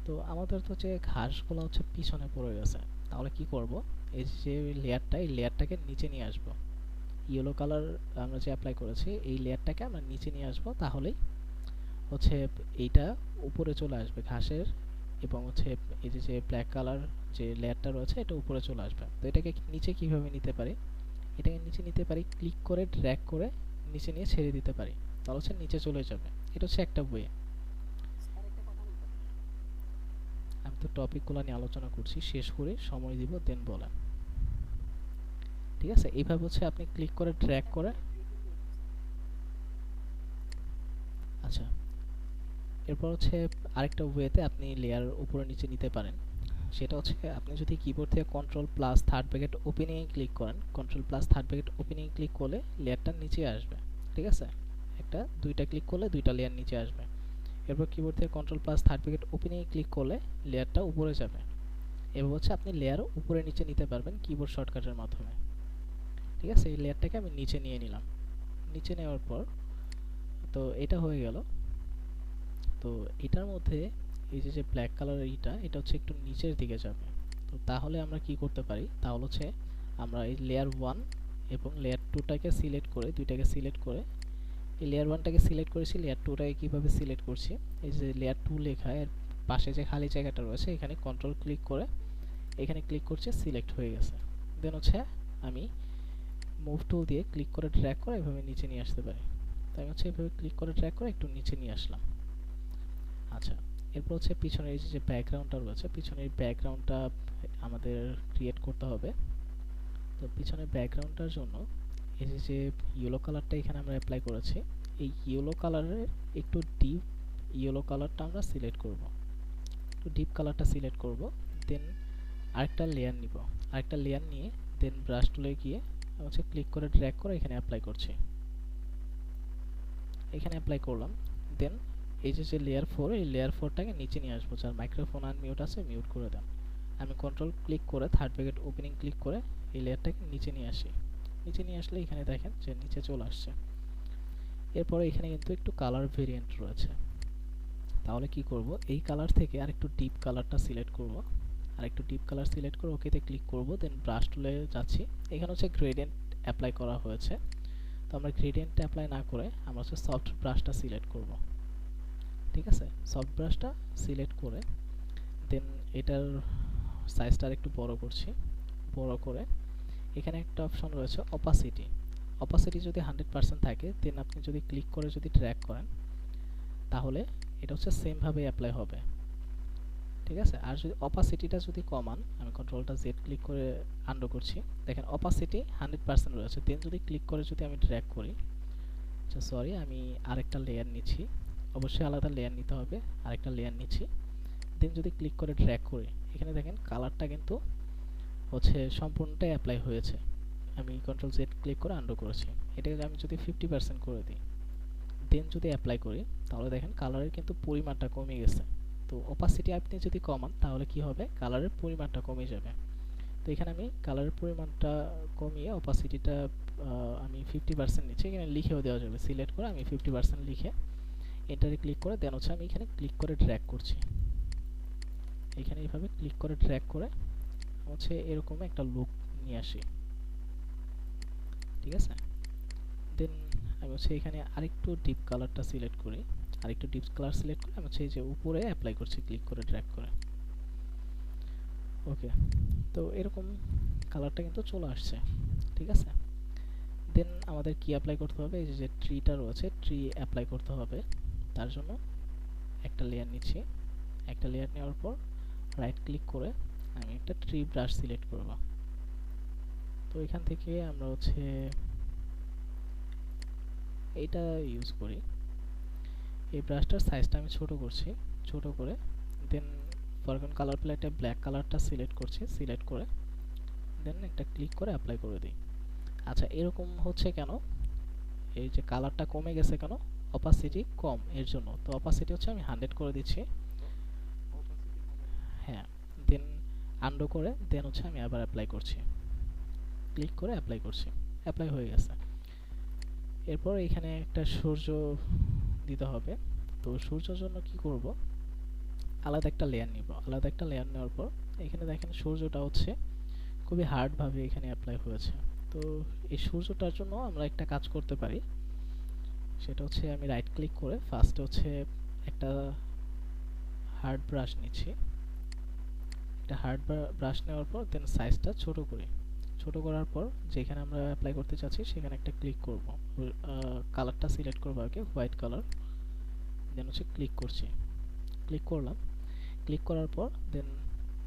তো আমাদের তো যে ঘাসগুলো হচ্ছে পিছনে পড়ে গেছে, তাহলে কি করব, এই যে লেয়ারটা, এই লেয়ারটাকে নিচে নিয়ে আসবো। ইয়েলো কালার আমরা যে অ্যাপ্লাই করেছি, এই লেয়ারটাকে আমরা নিচে নিয়ে আসবো, তাহলেই হচ্ছে এইটা উপরে চলে আসবে ঘাসের, এবং হচ্ছে এই যে ব্ল্যাক কালার যে লেয়ারটা রয়েছে এটা উপরে চলে আসবে। তো এটাকে নিচে কিভাবে নিতে পারি, এটাকে নিচে নিতে পারি ক্লিক করে ড্র্যাগ করে নিচে নিয়ে ছেড়ে দিতে পারি, তাহলে হচ্ছে নিচে চলে যাবে। এটা হচ্ছে একটা ওয়ে। স্যার একটা কথা বলতে পারি? আমি তো টপিকগুলো নিয়ে আলোচনা করছি, শেষ করে সময় দিব দেন বলেন। ঠিক আছে, এইভাবে হচ্ছে আপনি ক্লিক করে ড্র্যাগ করে। একটা ভিডিও করবো স্যার। আচ্ছা, এরপর হচ্ছে আরেকটা ওয়েতে আপনি লেয়ার উপরে নিচে নিতে পারেন। সেটা হচ্ছে আপনি যদি কিবোর্ড থেকে Ctrl+3 ওপেনিং এ ক্লিক করেন, Ctrl+3 ওপেনিং ক্লিক করলে লেয়ারটা নিচে আসবে। ঠিক আছে, দুইটা ক্লিক করলে দুইটা লেয়ার নিচে আসবে। এরপর কিবোর্ড থেকে Ctrl+3 ওপেনিং এ ক্লিক করলে লেয়ারটা উপরে যাবে। এবার হচ্ছে আপনি লেয়ার উপরে নিচে নিতে পারবেন কিবোর্ড শর্টকাটের মাধ্যমে। ঠিক আছে, এই লেয়ারটাকে আমি নিচে নিয়ে নিলাম। নিচে নেওয়ার পর তো এটা হয়ে গেল। তো এটার মধ্যে এই যে ব্ল্যাক কালারের এটা হচ্ছে একটু নিচের দিকে যাবে। তো তাহলে আমরা কি করতে পারি, তাহলে হচ্ছে আমরা এই লেয়ার 1 এবং লেয়ার 2টাকে সিলেক্ট করে, দুইটাকে সিলেক্ট করে, এই লেয়ার 1টাকে সিলেক্ট করেছি, লেয়ার 2টাকে কিভাবে সিলেক্ট করছি, এই যে লেয়ার 2 লেখা এর পাশে যে খালি জায়গাটা রয়েছে এখানে কন্ট্রোল ক্লিক করে এখানে ক্লিক করছে, সিলেক্ট হয়ে গেছে। দেন হচ্ছে আমি মুভ টুল দিয়ে ক্লিক করে ড্র্যাগ করে এভাবে নিচে নিয়ে আসতে পারি। তাই আমি হচ্ছে এভাবে ক্লিক করে ড্র্যাগ করে একটু নিচে নিয়ে আসলাম। আচ্ছা, এরপর হচ্ছে পিছনের এই যে ব্যাকগ্রাউন্ডটা রয়েছে, পিছনের ব্যাকগ্রাউন্ডটা আমাদের ক্রিয়েট করতে হবে। তো পিছনের ব্যাকগ্রাউন্ডটার জন্য এই যে ইয়েলো কালারটা এখানে আমরা অ্যাপ্লাই করেছি, এই ইয়েলো কালারের একটু ডিপ ইয়েলো কালারটা আমরা সিলেক্ট করব, একটু ডিপ কালারটা সিলেক্ট করব। দেন আরেকটা লেয়ার নিব, আরেকটা লেয়ার নিয়ে দেন ব্রাশ টুলে গিয়ে হচ্ছে ক্লিক করে ড্র্যাগ করে এখানে অ্যাপ্লাই করছি, এখানে অ্যাপ্লাই করলাম। দেন এই যে লেয়ার 4, এই লেয়ার 4টাকে নিচে নিয়ে আসবো। যার মাইক্রোফোন আনমিউট আছে মিউট করে দেন। আমি কন্ট্রোল ক্লিক করে থার্ড ব্র্যাকেট ওপেনিং ক্লিক করে এই লেয়ারটাকে নিচে নিয়ে আসি। নিচে নিয়ে আসলে এখানে দেখেন যে নিচে চলে আসছে। এরপরে এখানে কিন্তু একটু কালার ভেরিয়েন্ট রয়েছে। তাহলে কি করব, এই কালার থেকে আরেকটু ডিপ কালারটা সিলেক্ট করব, আরেকটু ডিপ কালার সিলেক্ট করে ওকেতে ক্লিক করব। দেন ব্রাশ টুলে যাচ্ছি, এখানে হচ্ছে গ্রেডিয়েন্ট অ্যাপ্লাই করা হয়েছে। তো আমরা গ্রেডিয়েন্ট অ্যাপ্লাই না করে আমরা হচ্ছে সফট ব্রাশটা সিলেক্ট করব। ঠিক আছে, সফট ব্রাশটা সিলেক্ট করে দেন এটার সাইজটা আরেকটু বড় করছি, বড় করে এখানে একটা অপশন রয়েছে অপাসিটি। অপাসিটি যদি 100% থাকে দেন আপনি যদি ক্লিক করে যদি ড্র্যাগ করেন তাহলে এটা হচ্ছে সেম ভাবে অ্যাপ্লাই হবে। ঠিক আছে, আর যদি অপাসিটিটা যদি কমান, আমি কন্ট্রোলটা জেড ক্লিক করে আন্ডু করছি, দেখেন অপাসিটি 100% রয়েছে। দেন যদি ক্লিক করে যদি আমি ড্র্যাগ করি, আচ্ছা সরি, আমি আরেকটা লেয়ার নিচ্ছি, অবশ্যই আলাদা লেয়ার নিতে হবে, আরেকটা লেয়ার নিচ্ছি। দেন যদি ক্লিক করে ড্র্যাগ করি, এখানে দেখেন কালারটা কিন্তু হচ্ছে সম্পূর্ণটাই অ্যাপ্লাই হয়েছে। আমি কন্ট্রোল জেড ক্লিক করে আন্ডু করেছি। এটাকে আমি যদি 50% করে দিই, দেন যদি অ্যাপ্লাই করি, তাহলে দেখেন কালারের কিন্তু পরিমাণটা কমে গেছে। তো অপাসিটি আপনি যদি কমান তাহলে কি হবে, কালারের পরিমাণটা কমে যাবে। তো এখানে আমি কালারের পরিমাণটা কমিয়ে অপাসিটিটা আমি 50% নিচ্ছি, এখানে লিখেও দেওয়া যাবে। সিলেক্ট করে আমি 50% লিখে এন্টারে ক্লিক করে দেন হচ্ছে আমি এখানে ক্লিক করে ড্র্যাগ করছি, এখানে এইভাবে ক্লিক করে ড্র্যাগ করে হচ্ছে এরকম একটা লুক নিয়ে আসি। ঠিক আছে, দেন আমি হচ্ছে এখানে আরেকটু ডিপ কালারটা সিলেক্ট করি, আরেকটু ডিপ কালার সিলেক্ট করে আমি হচ্ছে এই যে উপরে অ্যাপ্লাই করছি ক্লিক করে ড্র্যাগ করে। ওকে, তো এরকম কালারটা কিন্তু চলে আসছে। ঠিক আছে, দেন আমাদের কি অ্যাপ্লাই করতে হবে, এই যে ট্রিটা রয়েছে, ট্রি অ্যাপ্লাই করতে হবে। তার জন্য একটা লেয়ার নিচ্ছি, একটা লেয়ার নেওয়ার পর রাইট ক্লিক করে আমি একটা ট্রি ব্রাশ সিলেক্ট করব। তো এখান থেকে আমরা হচ্ছে এইটা ইউজ করি। এই ব্রাশটার সাইজটা আমি ছোট করছি, ছোট করে দেন ফরগ্রাউন্ড কালার প্যালেটে ব্ল্যাক কালারটা সিলেক্ট করছি, সিলেক্ট করে দেন একটা ক্লিক করে অ্যাপ্লাই করে দিই। আচ্ছা, এরকম হচ্ছে কেন, এই যে কালারটা কমে গেছে কেন, অপাসিটি কম এর জন্য। তো অপাসিটি হচ্ছে আমি 100 করে দিচ্ছি, হ্যাঁ। দেন আন্ডু করে দেন হচ্ছে আমি আবার অ্যাপ্লাই করছি, ক্লিক করে অ্যাপ্লাই করছি, অ্যাপ্লাই হয়ে গেছে। এরপর এখানে একটা সূর্য দিতে হবে। তো সূর্যের জন্য কি করব, আলাদা একটা লেয়ার নিব, আলাদা একটা লেয়ার নেওয়ার পর এখানে দেখেন সূর্যটা হচ্ছে খুবই হার্ডভাবে এখানে অ্যাপ্লাই হয়েছে। তো এই সূর্যটার জন্য আমরা একটা কাজ করতে পারি, সেটা হচ্ছে আমি রাইট ক্লিক করে ফার্স্টে হচ্ছে একটা হার্ড ব্রাশ নিচ্ছি, একটা হার্ড ব্রাশ নেওয়ার পর দেন সাইজটা ছোট করি, ছোট করার পর যেখানে আমরা অ্যাপ্লাই করতে চাচ্ছি সেখানে একটা ক্লিক করব, কালারটা সিলেক্ট করবো আগে হোয়াইট কালার, দেন হচ্ছে ক্লিক করছি, ক্লিক করলাম, ক্লিক করার পর দেন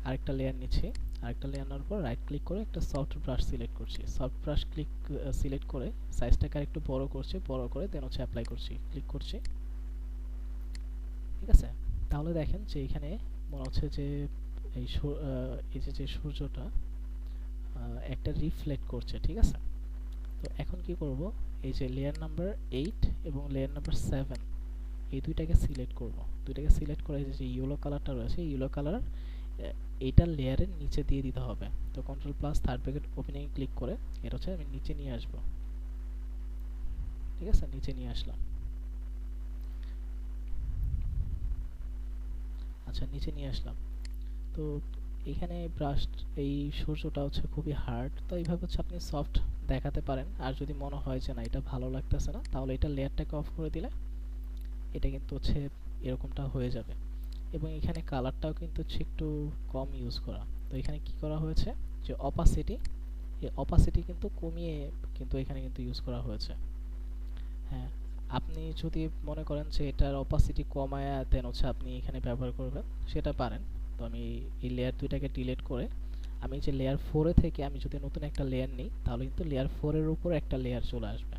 আরেকটা লেয়ার নিচ্ছি, আরেকটা লেয়ার নেওয়ার পর রাইট ক্লিক করে একটা সফট ব্রাশ সিলেক্ট করছি, সফট ব্রাশ ক্লিক সিলেক্ট করে সাইজটাকে আরেকটু বড় করছি, বড় করে দেন হচ্ছে অ্যাপ্লাই করছি, ক্লিক করছি। ঠিক আছে, তাহলে দেখেন যে এখানে মনে হচ্ছে যে এই যে সূর্যটা একটা রিফ্লেক্ট করছে। ঠিক আছে, তো এখন কি করব, এই যে লেয়ার নাম্বার 8 এবং লেয়ার নাম্বার 7 এই দুইটাকে সিলেক্ট করব, দুইটাকে সিলেক্ট করে যে ইয়েলো কালারটা রয়েছে ইয়েলো কালার এইটা লেয়ারের নিচে দিয়ে দিতে হবে। তো control plus third bracket opening click করে এটা হচ্ছে আমি নিচে নিয়ে আসব। ঠিক আছে, নিচে নিয়ে আসলাম। আচ্ছা, নিচে নিয়ে আসলাম। তো এখানে ব্রাশ, এই সূর্যটা হচ্ছে খুবই হার্ড, তো এইভাবে হচ্ছে আপনি সফট দেখাতে পারেন। আর যদি মনে হয় যে না এটা ভালো লাগতেছে না, তাহলে এটা লেয়ারটাকে অফ করে দিলে এটা কিন্তু হচ্ছে এরকমটা হয়ে যাবে। এবং এখানে কালারটাও কিন্তু হচ্ছে একটু কম ইউজ করা। তো এখানে কি করা হয়েছে, যে অপাসিটি, এই অপাসিটি কিন্তু কমিয়ে কিন্তু এখানে কিন্তু ইউজ করা হয়েছে। হ্যাঁ, আপনি যদি মনে করেন যে এটার অপাসিটি কমায়া দেন হচ্ছে আপনি এখানে ব্যবহার করবেন, সেটা পারেন। তো আমি এই লেয়ার দুইটাকে ডিলিট করে আমি যে লেয়ার 4 থেকে আমি যদি নতুন একটা লেয়ার নিই, তাহলে কিন্তু লেয়ার 4 এর উপর একটা লেয়ার চলে আসবে।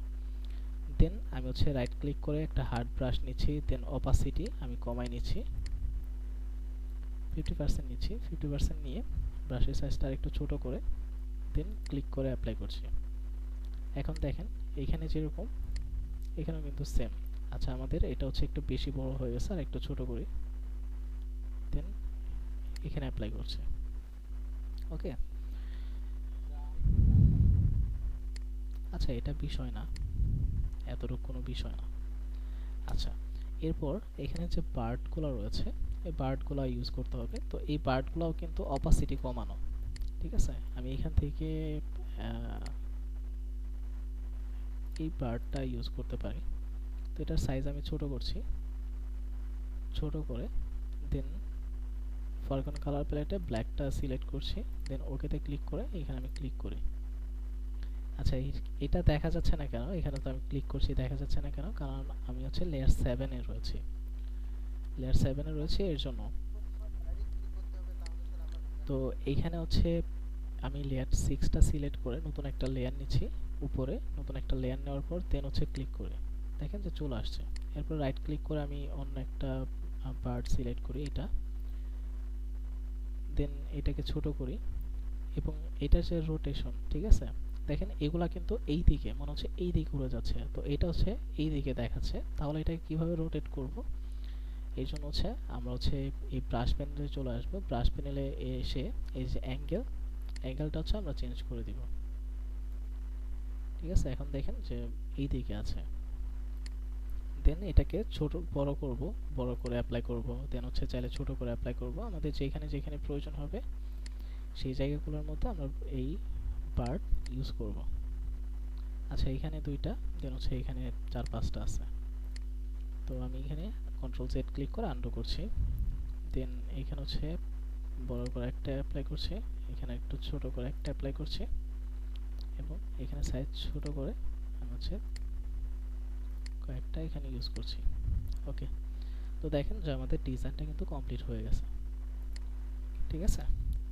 দেন আমি হচ্ছে রাইট ক্লিক করে একটা হার্ড ব্রাশ নিচ্ছি, দেন অপাসিটি আমি কমাই নিচ্ছি, 50% নিচ্ছি। 50% নিয়ে ব্রাশের সাইজটা আরেকটু ছোট করে দেন ক্লিক করে অ্যাপ্লাই করছি। এখন দেখেন এইখানে যেরকম, এখানেও কিন্তু সেম। আচ্ছা, আমাদের এটা হচ্ছে একটু বেশি বড় হয়ে গেছে, আর একটু ছোট করি, দেন এখানে অ্যাপ্লাই করছি। ওকে, আচ্ছা এটা বিষয় না, এতটুকু কোনো বিষয় না। আচ্ছা, এরপর এখানে যে বার্ডগুলো রয়েছে, এই বার্ডগুলো ইউজ করতে হবে। তো এই বার্ডগুলোও কিন্তু অপাসিটি কমানো, ঠিক আছে। আমি এখান থেকে এই বার্ডটা ইউজ করতে পারি। তো এটার সাইজ আমি ছোট করছি, ছোট করে দেন ফরগ্রাউন্ড কালার প্যালেটে ব্ল্যাকটা সিলেক্ট করছি, দেন ওকেতে ক্লিক করে এখানে আমি ক্লিক করি। আচ্ছা, এটা দেখা যাচ্ছে না কেন, এখানে তো আমি ক্লিক করছি দেখা যাচ্ছে না কেন, কারণ আমি হচ্ছে লেয়ার 7 এ রয়েছি, লেয়ার 7 এ রয়েছে এর জন্য। এডিট কি করতে হবে তাহলে স্যার আবার তো এইখানে হচ্ছে আমি লেয়ার 6টা সিলেক্ট করে নতুন একটা লেয়ার নিচ্ছি, উপরে নতুন একটা লেয়ার নেওয়ার পর দেন হচ্ছে ক্লিক করে দেখেন যে চলে আসছে। এরপর রাইট ক্লিক করে আমি অন্য একটা পার্ট সিলেক্ট করি, এটা দেন এটাকে ছোট করি, এবং এটা যে রোটেশন, ঠিক আছে, দেখেন এগুলা কিন্তু এই দিকে মনে হচ্ছে এই দিকে ঘুরে যাচ্ছে, তো এটা হচ্ছে এই দিকে দেখাচ্ছে। তাহলে এটাকে কিভাবে রোটেট করব, এই জন্য হচ্ছে আমরা হচ্ছে এই ব্রাশ প্যানেলে চলে আসবো। ব্রাশ প্যানেলে এসে এই যে অ্যাঙ্গেলটা হচ্ছে আমরা চেঞ্জ করে দিব, ঠিক আছে। এখন দেখেন যে এই দিকে আছে, দেন এটাকে ছোট বড় করব, বড় করে অ্যাপ্লাই করব, দেন হচ্ছে চাইলে ছোট করে অ্যাপ্লাই করব, আমাদের যেখানে যেখানে প্রয়োজন হবে সেই জায়গাগুলোর মধ্যে আমরা এই পার্ট ইউজ করব। আচ্ছা, এখানে দুইটা, দেন হচ্ছে এখানে 4-5টা আছে। তো আমি এখানে কন্ট্রোল জেড ক্লিক করে আনডু করছি, দেন এখানে হচ্ছে বড় করে একটা অ্যাপ্লাই করছি, এখানে একটু ছোট করে একটা অ্যাপ্লাই করছি, এবং এখানে সাইজ ছোট করে আমি হচ্ছে কয়েকটা এখানে ইউজ করছি। ওকে, তো দেখেন যে আমাদের ডিজাইনটা কিন্তু কমপ্লিট হয়ে গেছে, ঠিক আছে,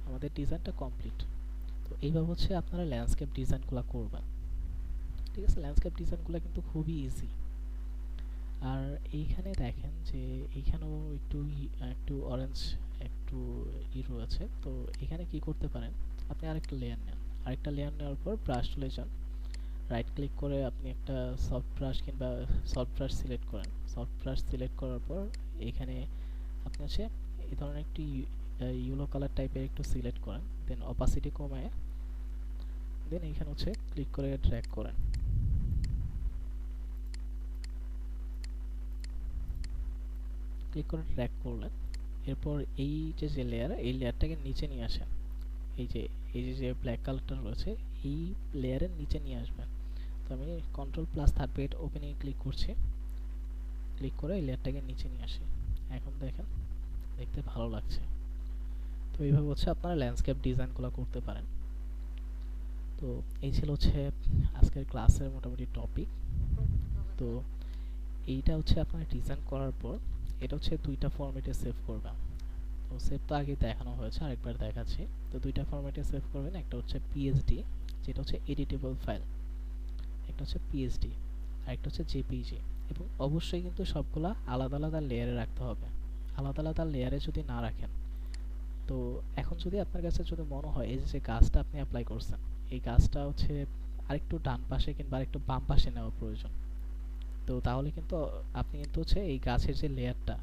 আমাদের ডিজাইনটা কমপ্লিট। তো এইভাবে হচ্ছে আপনারা ল্যান্ডস্কেপ ডিজাইনগুলো করবেন, ঠিক আছে। ল্যান্ডস্কেপ ডিজাইনগুলো কিন্তু খুবই ইজি। আর এইখানে দেখেন যে এইখানেও একটু একটু অরেঞ্জ একটু রয়েছে। তো এখানে কি করতে পারেন, আপনি আরেকটা লেয়ার নেন, আরেকটা লেয়ার নেওয়ার পর ব্রাশ টুলে যান, রাইট ক্লিক করে আপনি একটা সফট ব্রাশ কিংবা সফট ব্রাশ সিলেক্ট করেন। সফট ব্রাশ সিলেক্ট করার পর এখানে আপনি হচ্ছে এই ধরনের একটি ইয়েলো কালার টাইপের একটু সিলেক্ট করেন, দেন অপাসিটি কমায় দেন এখানে হচ্ছে ক্লিক করে ড্র্যাগ করেন। ক্লিক করে ড্র্যাগ করলেন, এরপর এই যে লেয়ার, এই লেয়ারটাকে নিচে নিয়ে আসেন। এই যে যে ব্ল্যাক কালারটা রয়েছে এই লেয়ারের নিচে নিয়ে আসবেন। তো আমি control plus third opening click করছি, ক্লিক করে এই লেয়ারটাকে নিচে নিয়ে আসি। এখন দেখেন দেখতে ভালো লাগছে। তো এইভাবে হচ্ছে আপনারা ল্যান্ডস্কেপ ডিজাইনগুলো করতে পারেন। তো এই ছিল হচ্ছে আজকের ক্লাসের মোটামুটি টপিক। করতে হবে তো স্যার। এইটা হচ্ছে আপনারা ডিজাইন করার পর এটা হচ্ছে দুইটা ফরম্যাটে সেভ করবেন। তো সেভ তো আগে দেখানো হয়েছে, আরেকবার দেখাচ্ছি। তো দুইটা ফরম্যাটে সেভ করবেন, একটা হচ্ছে পিএসডি যেটা হচ্ছে এডিটেবল ফাইল, একটা হচ্ছে পিএসডি, আর একটা হচ্ছে জেপিজি। এবং অবশ্যই কিন্তু সবগুলা আলাদা আলাদা লেয়ারে রাখতে হবে। আলাদা আলাদা লেয়ারে যদি না রাখেন, তো এখন যদি আপনার কাছে যদি মনে হয় এই যে গাছটা আপনি অ্যাপ্লাই করছেন, এই গাছটা হচ্ছে আরেকটু ডান পাশে কিংবা আরেকটু বাম পাশে নেওয়া প্রয়োজন, তো তাহলে কিন্তু আপনি কিন্তু হচ্ছে এই গাছের যে লেয়ারটা,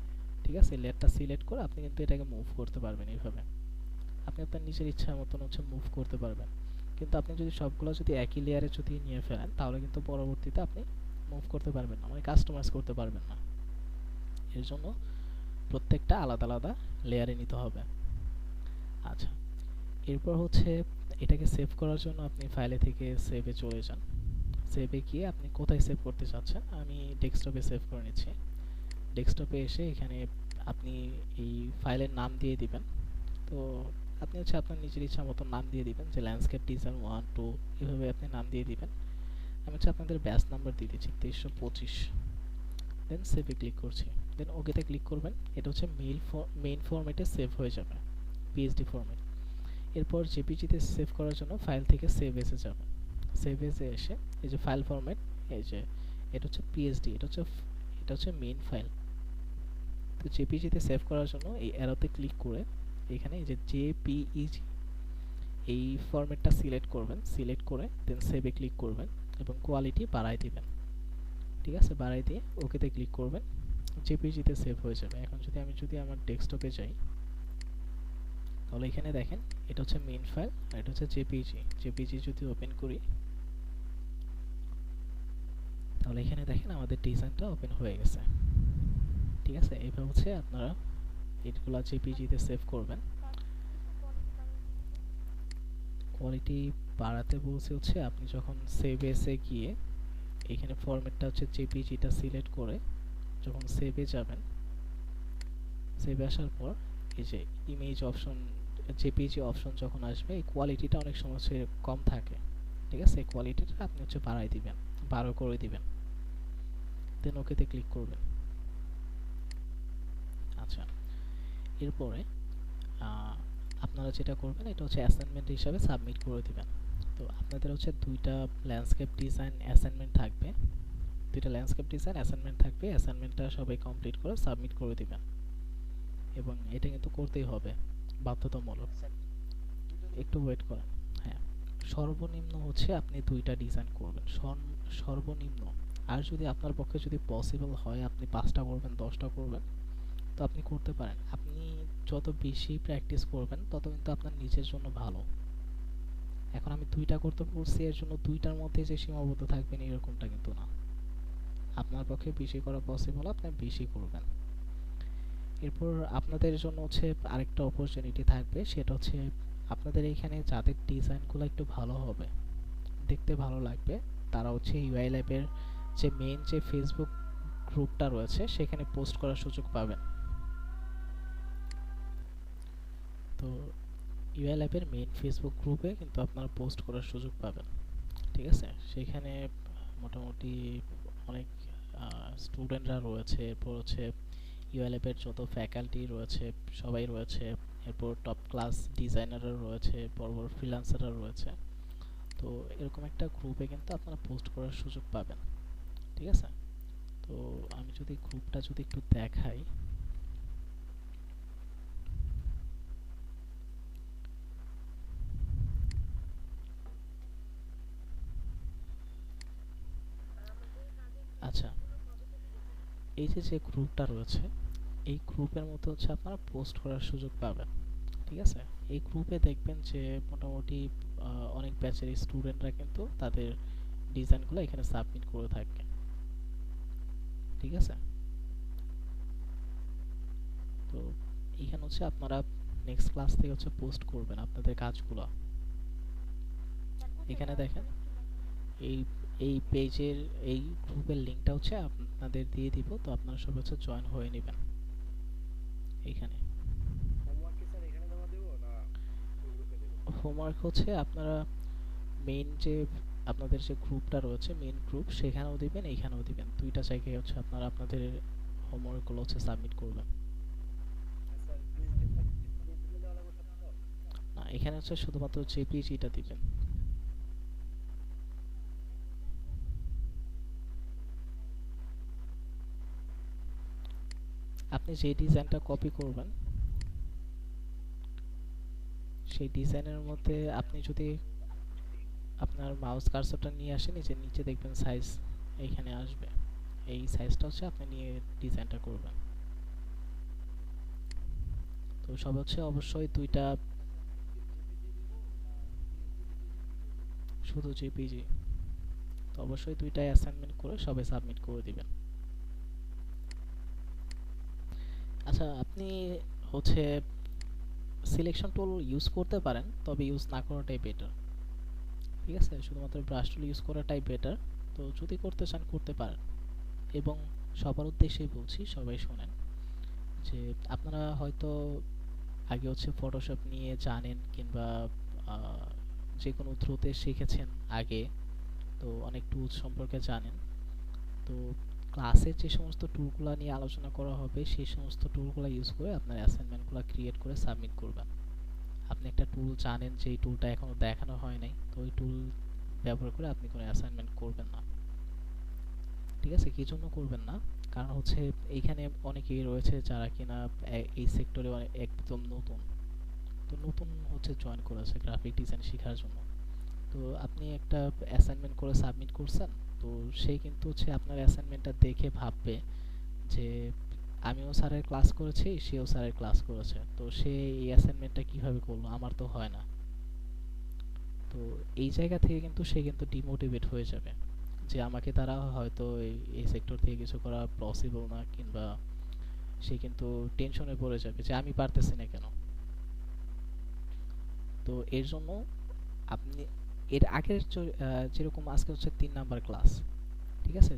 ঠিক আছে, লেয়ারটা সিলেক্ট করে আপনি কিন্তু এটাকে মুভ করতে পারবেন এইভাবে। আপনি আপনার নিজের ইচ্ছা মতন হচ্ছে মুভ করতে পারবেন। কিন্তু আপনি যদি সবগুলো যদি একই লেয়ারে যদি নিয়ে ফেলেন, তাহলে কিন্তু পরবর্তীতে আপনি মুভ করতে পারবেন না, মানে কাস্টমাইজ করতে পারবেন না। এর জন্য প্রত্যেকটা আলাদা আলাদা লেয়ারে নিতে হবে। আচ্ছা, এরপর হচ্ছে এটাকে সেভ করার জন্য আপনি ফাইলে থেকে সেভে চলে যান। সেভে গিয়ে আপনি কোথায় সেভ করতে চাচ্ছেন, আমি ডেস্কটপে সেভ করে নিচ্ছি। ডেস্কটপে এসে এখানে আপনি এই ফাইলের নাম দিয়ে দিবেন। তো আপনি হচ্ছে আপনার নিজের ইচ্ছা মতো নাম দিয়ে দিবেন, যে ল্যান্ডস্কেপ ডিজাইন 1 2 এভাবে আপনি নাম দিয়ে দিবেন। আমি হচ্ছে আপনাদের ব্যাচ নাম্বার দিয়ে দিচ্ছি 2325। দেন সেভে ক্লিক করছি, দেন ওকেতে ক্লিক করবেন। এটা হচ্ছে মেইন ফরম্যাটে সেভ হয়ে যাবে, পিএসডি ফরম্যাট। এরপর জেপিজিতে সেভ করার জন্য ফাইল থেকে সেভ এসে যাবে। সেভ এসে এসে এই যে ফাইল ফরম্যাট, এই যে এটা হচ্ছে পিএসডি, এটা হচ্ছে মেইন ফাইল। তো জেপিজিতে সেভ করার জন্য এই অ্যারোতে ক্লিক করে এখানে এই যে জেপিইজি এই ফরম্যাটটা সিলেক্ট করবেন, সিলেক্ট করে দেন সেভে ক্লিক করবেন এবং কোয়ালিটি বাড়াই দিবেন। ঠিক আছে, বাড়াই দিয়ে ওকেতে ক্লিক করবেন, জেপিজিতে সেভ হয়ে যাবে। এখন যদি আমার ডেস্কটপে যাই, তাহলে এখানে দেখেন এটা হচ্ছে মেইন ফাইল আর এটা হচ্ছে জেপিজি যদি ওপেন করি, তাহলে এখানে দেখেন আমাদের ডিজাইনটা ওপেন হয়ে গেছে। ঠিক আছে, এইভাবে হচ্ছে আপনারা এগুলো জেপিজিতে সেভ করবেন। কোয়ালিটি বাড়াতে বলছে হচ্ছে আপনি যখন সেভ এসে গিয়ে এখানে ফরম্যাটটা হচ্ছে জেপিজিটা সিলেক্ট করে যখন সেভে যাবেন, সেভে আসার পর এই যে ইমেজ অপশন, জেপিজি অপশন যখন আসবে, এই কোয়ালিটিটা অনেক সময় হচ্ছে কম থাকে। ঠিক আছে, এই কোয়ালিটিটা আপনি হচ্ছে বাড়াই দিবেন, 12 করে দিবেন, দেন ওকেতে ক্লিক করবেন। আচ্ছা, এরপরে আপনারা যেটা করবেন এটা হচ্ছে অ্যাসাইনমেন্ট হিসাবে সাবমিট করে দিবেন। তো আপনাদের হচ্ছে দুইটা ল্যান্ডস্কেপ ডিজাইন অ্যাসাইনমেন্ট থাকবে, অ্যাসাইনমেন্টটা সবাই কমপ্লিট করে সাবমিট করে দিবেন এবং এটা কিন্তু করতেই হবে, বাধ্যতামূলক। স্যার দুটো একটু ওয়েট করেন। হ্যাঁ, সর্বনিম্ন হচ্ছে আপনি দুইটা ডিজাইন করবেন, সর্বনিম্ন। আর যদি আপনার পক্ষে যদি পসিবল হয় আপনি 5টা করবেন, 10টা করবেন, তো আপনি করতে পারেন। আপনি যত বেশি প্র্যাকটিস করবেন তত কিন্তু আপনার নিজের জন্য ভালো। এখন আমি দুইটা করতে বলছি এর জন্য দুইটার মধ্যে যে সীমাবদ্ধ থাকবেন এরকমটা কিন্তু না। আপনার পক্ষে বেশি করা পসিবল, আপনি বেশি করবেন। এরপর আপনাদের জন্য হচ্ছে আরেকটা অপরচুনিটি থাকবে, সেটা হচ্ছে আপনাদের এইখানে যাদের ডিজাইনগুলো একটু ভালো হবে, দেখতে ভালো লাগবে, তারা হচ্ছে ইউআই ল্যাবের যে মেইন যে ফেসবুক গ্রুপটা রয়েছে সেখানে পোস্ট করার সুযোগ পাবেন। তো ইউআই ল্যাবের মেইন ফেসবুক গ্রুপে কিন্তু আপনারা পোস্ট করার সুযোগ পাবেন। ঠিক আছে, সেখানে মোটামুটি অনেক স্টুডেন্টরা রয়েছে, এরপর হচ্ছে ইউআই ল্যাবের যত ফ্যাকাল্টি রয়েছে সবাই রয়েছে, এরপর টপ ক্লাস ডিজাইনাররা রয়েছে, বড় বড় ফ্রিল্যান্সাররা রয়েছে। তো এরকম একটা গ্রুপে কিন্তু আপনারা পোস্ট করার সুযোগ পাবেন। ঠিক আছে, তো আমি যদি গ্রুপটা যদি একটু দেখাই, আচ্ছা, এই যে যে গ্রুপটা রয়েছে এই গ্রুপের মধ্যে হচ্ছে আপনারা পোস্ট করার সুযোগ পাবেন। ঠিক আছে, এই গ্রুপে দেখবেন যে মোটামুটি অনেক ব্যাচের স্টুডেন্টরা কিন্তু তাদের ডিজাইনগুলো এখানে সাবমিট করে থাকে। ঠিক আছে, তো এখানে হচ্ছে আপনারা নেক্সট ক্লাস থেকে হচ্ছে পোস্ট করবেন আপনাদের কাজগুলো। এখানে দেখেন এই এই পেজের এই গ্রুপের লিঙ্কটা হচ্ছে আপনাদের দিয়ে দিব, তো আপনারা সবাই হচ্ছে জয়েন হয়ে নেবেন এইখানে। হোমওয়ার্ক কি স্যার এখানে জমা দেবো না ওই গ্রুপে দেবো? হোমওয়ার্ক হচ্ছে আপনারা মেইন যে আপনাদের যে গ্রুপটা রয়েছে মেইন গ্রুপ সেখানেও দিবেন, এইখানেও দিবেন, দুইটা জায়গায় হচ্ছে আপনারা আপনাদের হোমওয়ার্কগুলো হচ্ছে সাবমিট করবেন। স্যার পিএইচডি ফরম্যাট দিলে দেওয়া লাগবে সবগুলো? না, এখানে হচ্ছে শুধুমাত্র জেপিজিটা দিবেন। আপনি যে ডিজাইনটা কপি করবেন সেই ডিজাইনের মধ্যে আপনি যদি আপনার মাউস কার্সরটা নিয়ে আসেন, এই যে নিচে দেখবেন সাইজ এইখানে আসবে, এই সাইজটা হচ্ছে আপনি নিয়ে ডিজাইনটা করবেন। তো সব হচ্ছে অবশ্যই দুইটা, জেপিজি দিব না পিএইচডি দিব কোনটা দিব? শুধু জেপিজি। তো অবশ্যই দুইটাই অ্যাসাইনমেন্ট করে সবাই সাবমিট করে দিবেন। আচ্ছা, আপনি হচ্ছে সিলেকশন টুল ইউজ করতে পারেন, তবে ইউজ না করাটাই বেটার। ঠিক আছে, শুধুমাত্র ব্রাশ টুল ইউজ করাটাই বেটার। তো যদি করতে চান করতে পারেন। এবং সবার উদ্দেশ্যেই বলছি, সবাই শোনেন যে আপনারা হয়তো আগে হচ্ছে ফটোশপ নিয়ে জানেন, কিংবা আহ, যে কোনো থ্রুতে শিখেছেন আগে, তো অনেক টুলস সম্পর্কে জানেন। তো ক্লাসে যে সমস্ত টুলগুলো নিয়ে আলোচনা করা হবে সেই সমস্ত টুলগুলো ইউজ করে আপনার অ্যাসাইনমেন্টগুলো ক্রিয়েট করে সাবমিট করবেন। আপনি একটা টুল জানেন যে এই টুলটা এখনো দেখানো হয় নাই, তো ওই টুল ব্যবহার করে আপনি কোনো অ্যাসাইনমেন্ট করবেন না। ঠিক আছে, কি জন্য করবেন না? কারণ হচ্ছে এইখানে অনেকেই রয়েছে যারা কিনা এই সেক্টরে একদম নতুন। তো নতুন হচ্ছে জয়েন করেছে গ্রাফিক ডিজাইন শেখার জন্য। তো আপনি একটা অ্যাসাইনমেন্ট করে সাবমিট করছেন, তো সে কিন্তু হচ্ছে আপনার অ্যাসাইনমেন্টটা দেখে ভাববে যে আমিও স্যারের ক্লাস করেছি, সেও স্যারের ক্লাস করেছে, তো সে এই অ্যাসাইনমেন্টটা কিভাবে করলো, আমার তো হয় না। তো এই জায়গা থেকে কিন্তু সে কিন্তু ডিমোটিভেট হয়ে যাবে যে আমাকে তারা হয়তো এই সেক্টর থেকে কিছু করা পসিবল না, কিংবা সে কিন্তু টেনশনে পড়ে যাবে যে আমি পারতেছি না কেন। তো এর জন্য আপনি এর আগের যেরকম আজকে হচ্ছে 3 নাম্বার ক্লাস, ঠিক আছে,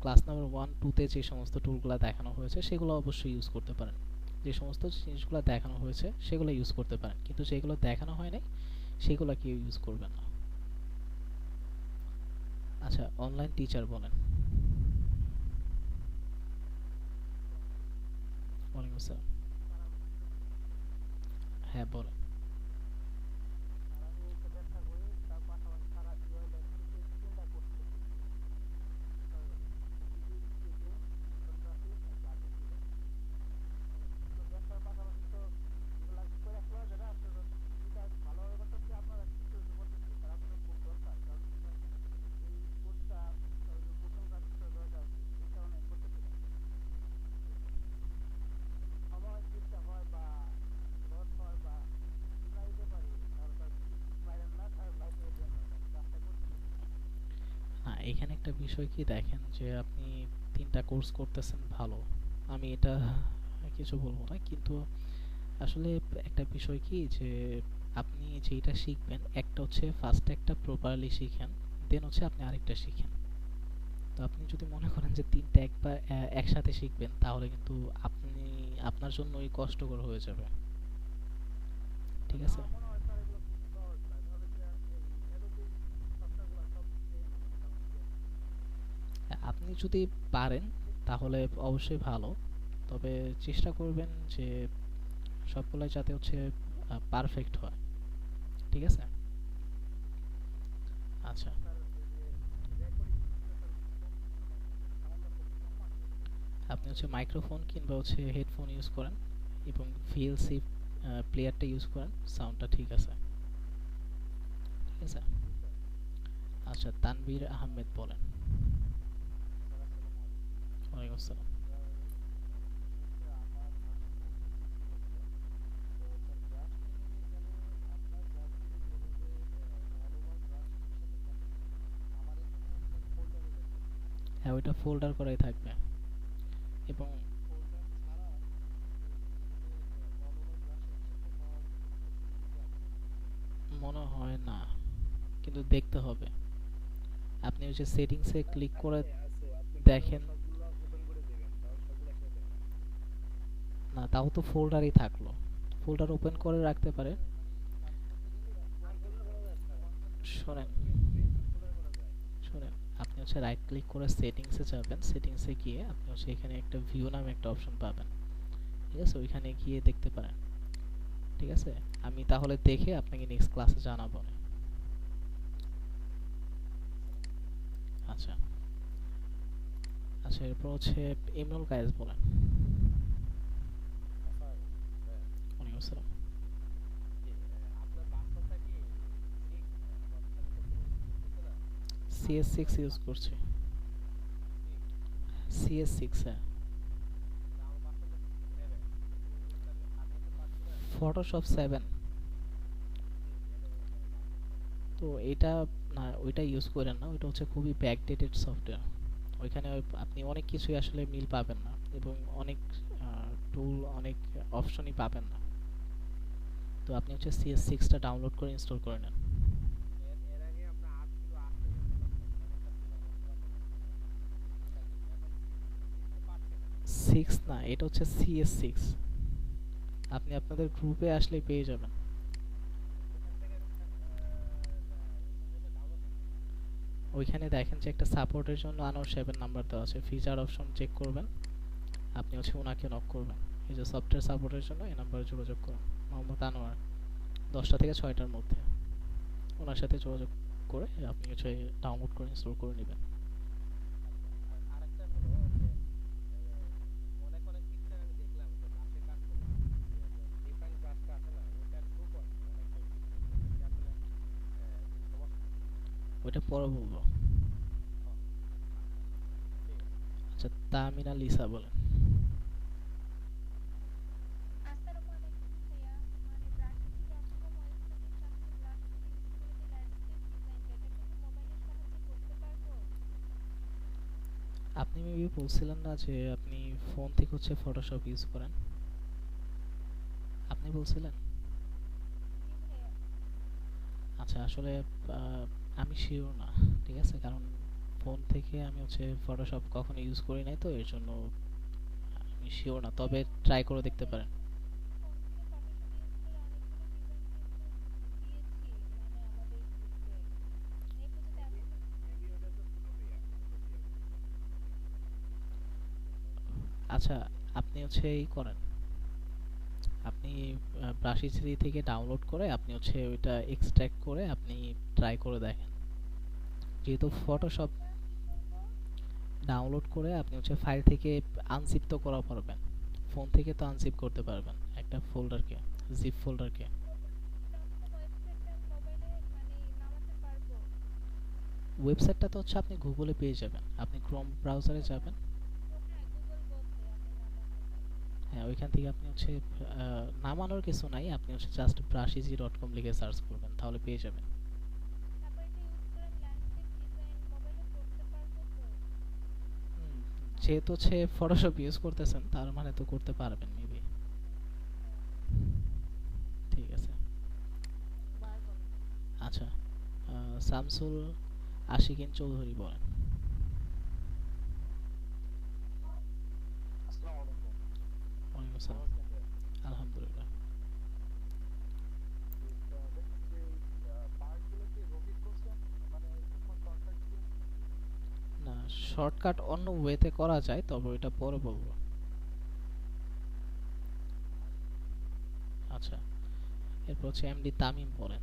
ক্লাস নাম্বার 1 2 তে যে সমস্ত টুলগুলো দেখানো হয়েছে সেগুলো অবশ্যই ইউজ করতে পারেন। যে সমস্ত জিনিসগুলো দেখানো হয়েছে সেগুলো ইউজ করতে পারেন, কিন্তু যেগুলো দেখানো হয় নাই সেগুলো কেউ ইউজ করবেন না। আচ্ছা, অনলাইন টিচার বলেন। ওয়ালাইকুম আসসালাম। স্যার আমি একটা কোশ্চেন করতে চাই। হ্যাঁ, বলেন। স্যার আমি একটা ব্যবসা করি, তার পাশাপাশি সারা ইউএলএর থেকে 3টা কোর্স করতেছি। ভিডিও এডিটিং, মোশন গ্রাফিক্স আর গ্রাফিক ডিজাইন। তো ব্যবসার পাশাপাশি তো এগুলা করে রাখতে পারা যাবে। আসলে তো 2টা ভালোভাবে করতেছি, আপনার কিছু কিছু করতেছি। স্যার আপনার খুব দরকার, কারণ কি স্যার এই কোর্সটা মোশন গ্রাফিক্সের দরকার আছে, এই কারণে আমি করতেছিলাম। তো যদি সময় ডিস্টার্ব হয় বা লস হয় বা যদি না দিতে পারি, তাহলে স্যার প্লিজ মাইরেন না স্যার, লাইফে দিবেন না স্যার, কাজটা করছি। হ্যাঁ, এখানে একটা বিষয় কি দেখেন, যে আপনি 3টা কোর্স করতেছেন, ভালো, আমি এটা কিছু বলবো না, কিন্তু আসলে একটা বিষয় কি যে আপনি যেটা শিখবেন, একটা হচ্ছে ফার্স্টে একটা প্রপারলি শিখেন, দেন হচ্ছে আপনি আরেকটা শিখেন। তো আপনি যদি মনে করেন যে 3টা একবার একসাথে শিখবেন, তাহলে কিন্তু আপনি আপনার জন্যই কষ্টকর হয়ে যাবে। ঠিক আছে, আমার মনে হয় স্যার এগুলো খুব সহজ স্যার, ধরো যে এই অ্যাডোবি সফটওয়্যারগুলো সব সেম, মোটামুটি এক। আপনি যদি পারেন তাহলে অবশ্যই ভালো, তবে চেষ্টা করবেন যে সবগুলাই যাতে হচ্ছে পারফেক্ট হয়। ঠিক আছে। আচ্ছা, স্যার এই যে রেকর্ডিং জিনিসটা স্যার খুব মানে সাউন্ড আসলে কম আসে। আপনি হচ্ছে মাইক্রোফোন কিংবা হচ্ছে হেডফোন ইউজ করেন, এবং ভিএলসি প্লেয়ারটা ইউজ করেন, সাউন্ডটা ঠিক আছে। ঠিক আছে। জি স্যার। আচ্ছা, তানভীর আহমেদ বলেন। স্যার আসসালামু আলাইকুম। ওয়ালাইকুম আসসালাম। স্যার আমার কোশ্চেন হচ্ছে, আমার ভার্সন হচ্ছে 16 তো স্যার ব্রাশ কিনে নিয়ে গেলে আপনার ব্রাশগুলো যেভাবে অল ওভার ব্রাশ একসাথে থাকে, আমার এখানে স্যার ফোল্ডারে লেখা আছে। হ্যাঁ, ওইটা ফোল্ডার করাই থাকবে। এবং ফোল্ডার ছাড়া এভাবে অল ওভার ব্রাশ একসাথে হওয়ার কোনো পসিবিলিটি আছে? মনে হয় না, কিন্তু দেখতে হবে। আপনি ওই যে সেটিংসে ক্লিক করে আছে আছে, আপনি খালি দেখেন। সবগুলো ওপেন করে দিবেন, তাহলে সবগুলো একসাথে দেখা যাবে। না, তাও তো ফোল্ডারই থাকলো, ফোল্ডার ওপেন করে ফোল্ডার রাখতে পারে। বলতে মানে কাজ করতে গেলে একটু আগে কনসেন্ট্রেশন শোনেন, থেকে দূরে ফোল্ডার করা যায়। শুনেন, আপনি হচ্ছে রাইট ক্লিক করে সেটিংসে যাবেন, সেটিংসে গিয়ে আপনি হচ্ছে এখানে একটা ভিউ নামে একটা অপশন পাবেন। ঠিক আছে, ওইখানে গিয়ে দেখতে পারেন। ঠিক আছে, আমি তাহলে দেখে আপনাকে নেক্সট ক্লাসে জানাবো না। আসসালামু আলাইকুম। আচ্ছা। আচ্ছা, এরপর হচ্ছে ইমরুল কায়েস বলেন। স্যার, ভাইয়া, ওয়ালাইকুম আসসালাম। জি, আপনার ভার্সনটা কি 6 7 কত বলতেছে না? আমার সিএস মনে সিক্স হয় ইউজ ভার্সনটা করছি। 6। CS6, হ্যাঁ। না, আমার ভার্সনটা 7, কিন্তু ওইটা আমি আগাইতে পারছি না। ফটোশপ 7। জি জি, এটা ভার্সন 7। তো এটা, না ওইটা ইউজ করেন না, ওইটা হচ্ছে খুবই ব্যাকডেটেড সফটওয়্যার। ওইখানে আপনি অনেক কিছুই আসলে মিল পাবেন না, এবং অনেক টুল অনেক অপশনই পাবেন না। তো আপনি হচ্ছে CS6টা ডাউনলোড করে ইনস্টল করে নেন। এর আগে আমরা 8 ছিল, 8 থেকে খোলার সমস্যা ছিল, আমার পুরাতন একটা, ওটা দিই এখন 6 তো পাচ্ছি না। 6 না, এটা হচ্ছে CS6। আপনি আপনাদের গ্রুপে আসলে পেয়ে যাবেন। ওখান থেকে ইউটিউবে ডাউনলোড করতে হবে। ওইখানে দেখেন যে একটা সাপোর্টের জন্য আনোয়ার সাহেবের নাম্বার দেওয়া আছে, ফিচার অপশন চেক করবেন, আপনি হচ্ছে ওনাকে নক করবেন। এই যে সফটওয়্যার সাপোর্টের জন্য এই নাম্বারে যোগাযোগ করুন, মোহাম্মদ আনোয়ার, 10টা থেকে 6টার মধ্যে ওনার সাথে যোগাযোগ করে আপনি হচ্ছে ডাউনলোড করে ইনস্টল করে নেবেন। আচ্ছা, আর আরেকটা হলো যে অনেক অনেক পিকচার আমি দেখলাম যে ব্রাশে কাজ করলে যে ডিফাইন ব্রাশটা আছে না, ওইটা ট্রু কোয়ালিটি অনেকটা কিছু কিছু, ওইটা কি আসলে জিনিসটা বসে? ওইটা পরে বলবো। ও, আচ্ছা, ঠিক আছে। আচ্ছা, তামিনা লিসা বলেন। আসসালামু আলাইকুম ভাইয়া, মানে ব্রাশিজি.com ওয়েবসাইটের সাহায্যে ব্রাশ টুল ইউজ করে যে ল্যান্ডস্কেপ ডিজাইনটা, এটা কি আমি মোবাইলের সাহায্যে করতে পারবো? আপনি মেবি বলছিলেন না যে আপনি ফোন থেকে হচ্ছে ফটোশপ ইউজ করেন, আপনি বলছিলেন। জি ভাইয়া। আচ্ছা, আসলে আমি শিওর না, ঠিক আছে, কারণ ফোন থেকে আমি হচ্ছে ফটোশপ কখনো ইউজ করি নাই, তো এর জন্য আমি শিওর না, তবে ভাইয়া ট্রাই করে দেখতে মানে পারেন। ফোন থেকে ফটোশপ ইউজ করে অনেকগুলো ডিজাইন কিন্তু দিয়েছি মানে আমাদের গ্রুপে, এই পর্যন্ত মেবি এখনো। মেবি ওটা তো ছোট ভাইয়া, ওটা দিয়ে দিলে সমস্যা নেই, আচ্ছা, আপনি হচ্ছে এই করেন, আপনি ব্রাশিজি থেকে ডাউনলোড করে আপনি হচ্ছে ওইটা এক্সট্রাক্ট করে আপনি ট্রাই করে দেখেন, যেহেতু ফটোশপ ব্রাশিজটা কি করব? ডাউনলোড করে আপনি হচ্ছে ফাইল থেকে আনজিপ তো করা পারবেন, ফোন থেকে তো আনজিপ করতে পারবেন একটা ফোল্ডারকে, জিপ ফোল্ডারকে। ব্রাশিজি.com ওয়েবসাইটটা আমি মোবাইলে মানে নামাতে পারবো? ওয়েবসাইটটা তো হচ্ছে আপনি গুগলে পেয়ে যাবেন, আপনি ক্রোম ব্রাউজারে যাবেন। হ্যাঁ, গুগল বলছে আমি নামাতে পারবো। হ্যাঁ, ওইখান থেকে আপনি হচ্ছে নামানোর কিছু নাই, আপনি হচ্ছে জাস্ট brusheasy.com লিখে সার্চ করবেন, তাহলে পেয়ে যাবেন। তারপর এটা ইউজ করে আমি ল্যান্ডস্কেপ ডিজাইন মোবাইলে করতে পারবো তো? হুম, যেহেতু হচ্ছে ফটোশপ ইউজ করতেছেন তার মানে তো করতে পারবেন মেবি। হ্যাঁ। ঠিক আছে। বার বলেন। আচ্ছা, শামসুল আশিকিন চৌধুরী বলেন। আসসালামু আলাইকুম। ওয়ালাইকুম ভালো আসসালাম। আছেন ভাই? আলহামদুলিল্লাহ। জি, দেখুন যে পার্টগুলো কি রোহিত করছেন, মানে কোনো শর্টকাট দিয়ে নাকি? না, শর্টকাট অন্য ওয়েতে করা যায়, তবে ওইটা পরে বলবো। আচ্ছা, আচ্ছা, এরপর হচ্ছে এমডি তামিম বলেন।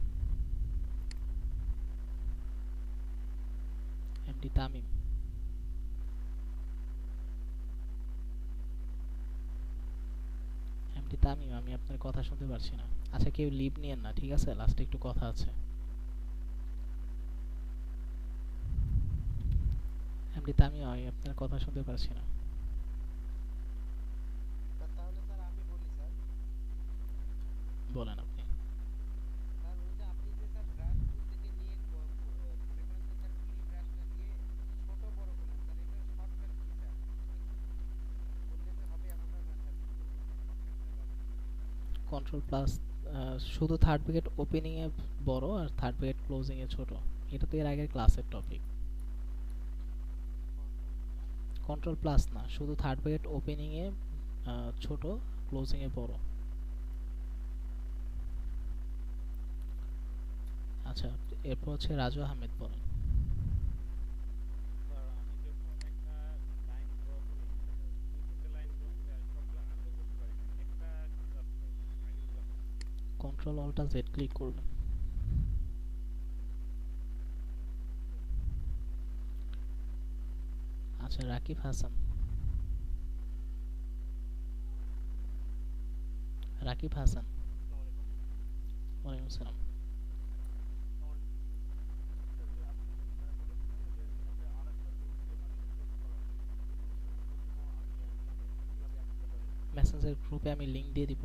এমডি তামিম, এমডি তামিম, আমি আপনার কথা শুনতে পারছি না। আচ্ছা, কেউ লিভ নিয়েন না, ঠিক আছে, লাস্টে একটু কথা আছে। এমডি তামিম, আমি আপনার কথা শুনতে পারছি না। স্যার তাহলে স্যার আমি বলি স্যার। বলেন আপনি। স্যার ওই যে আপনি যে স্যার ব্রাশ টুল থেকে নিয়ে মনে করেন যে স্যার ট্রি ব্রাশটা দিয়ে ছোট বড় করলেন স্যার, এটার শর্টকাট কি স্যার? এটা কি করলে যে হবে এমনটা না স্যার, একটু শর্টকাটটা বলেন। কন্ট্রোল প্লাস, শুধু থার্ড ব্র্যাকেট ওপেনিং এ বড় আর থার্ড ব্র্যাকেট ক্লোজিং এ ছোট, এটা তো এর আগের ক্লাসের topic. Control plus. Control plus না, শুধু থার্ড ব্র্যাকেট ওপেনিং এ ছোট, ক্লোজিং এ বড়। আচ্ছা, এরপর হচ্ছে রাজু আহমেদ বলেন। স্যার আমি যখন একটা লাইন ড্র করি, মানে 2-3টে লাইন ড্র করি আর সবগুলো আনডু করতে পারি না, একটা কিন্তু আছে ভাই, আগেরগুলো হয়। কন্ট্রোল অল্টা জেড ক্লিক করবেন। আচ্ছা, রাকিব হাসান। রাকিব হাসান। আসসালামু আলাইকুম। ওয়ালাইকুম আসসালাম। আমার স্যার যে আপনি বলেছিলেন না যে ওটা আরেকটা টুল দিয়ে মানে ইনস্টল করা, এই সমস্যাটা মেটার জন্য আমি মানে কিভাবে অ্যাড হতে পারি? মেসেঞ্জার গ্রুপে আমি লিংক দিয়ে দিব,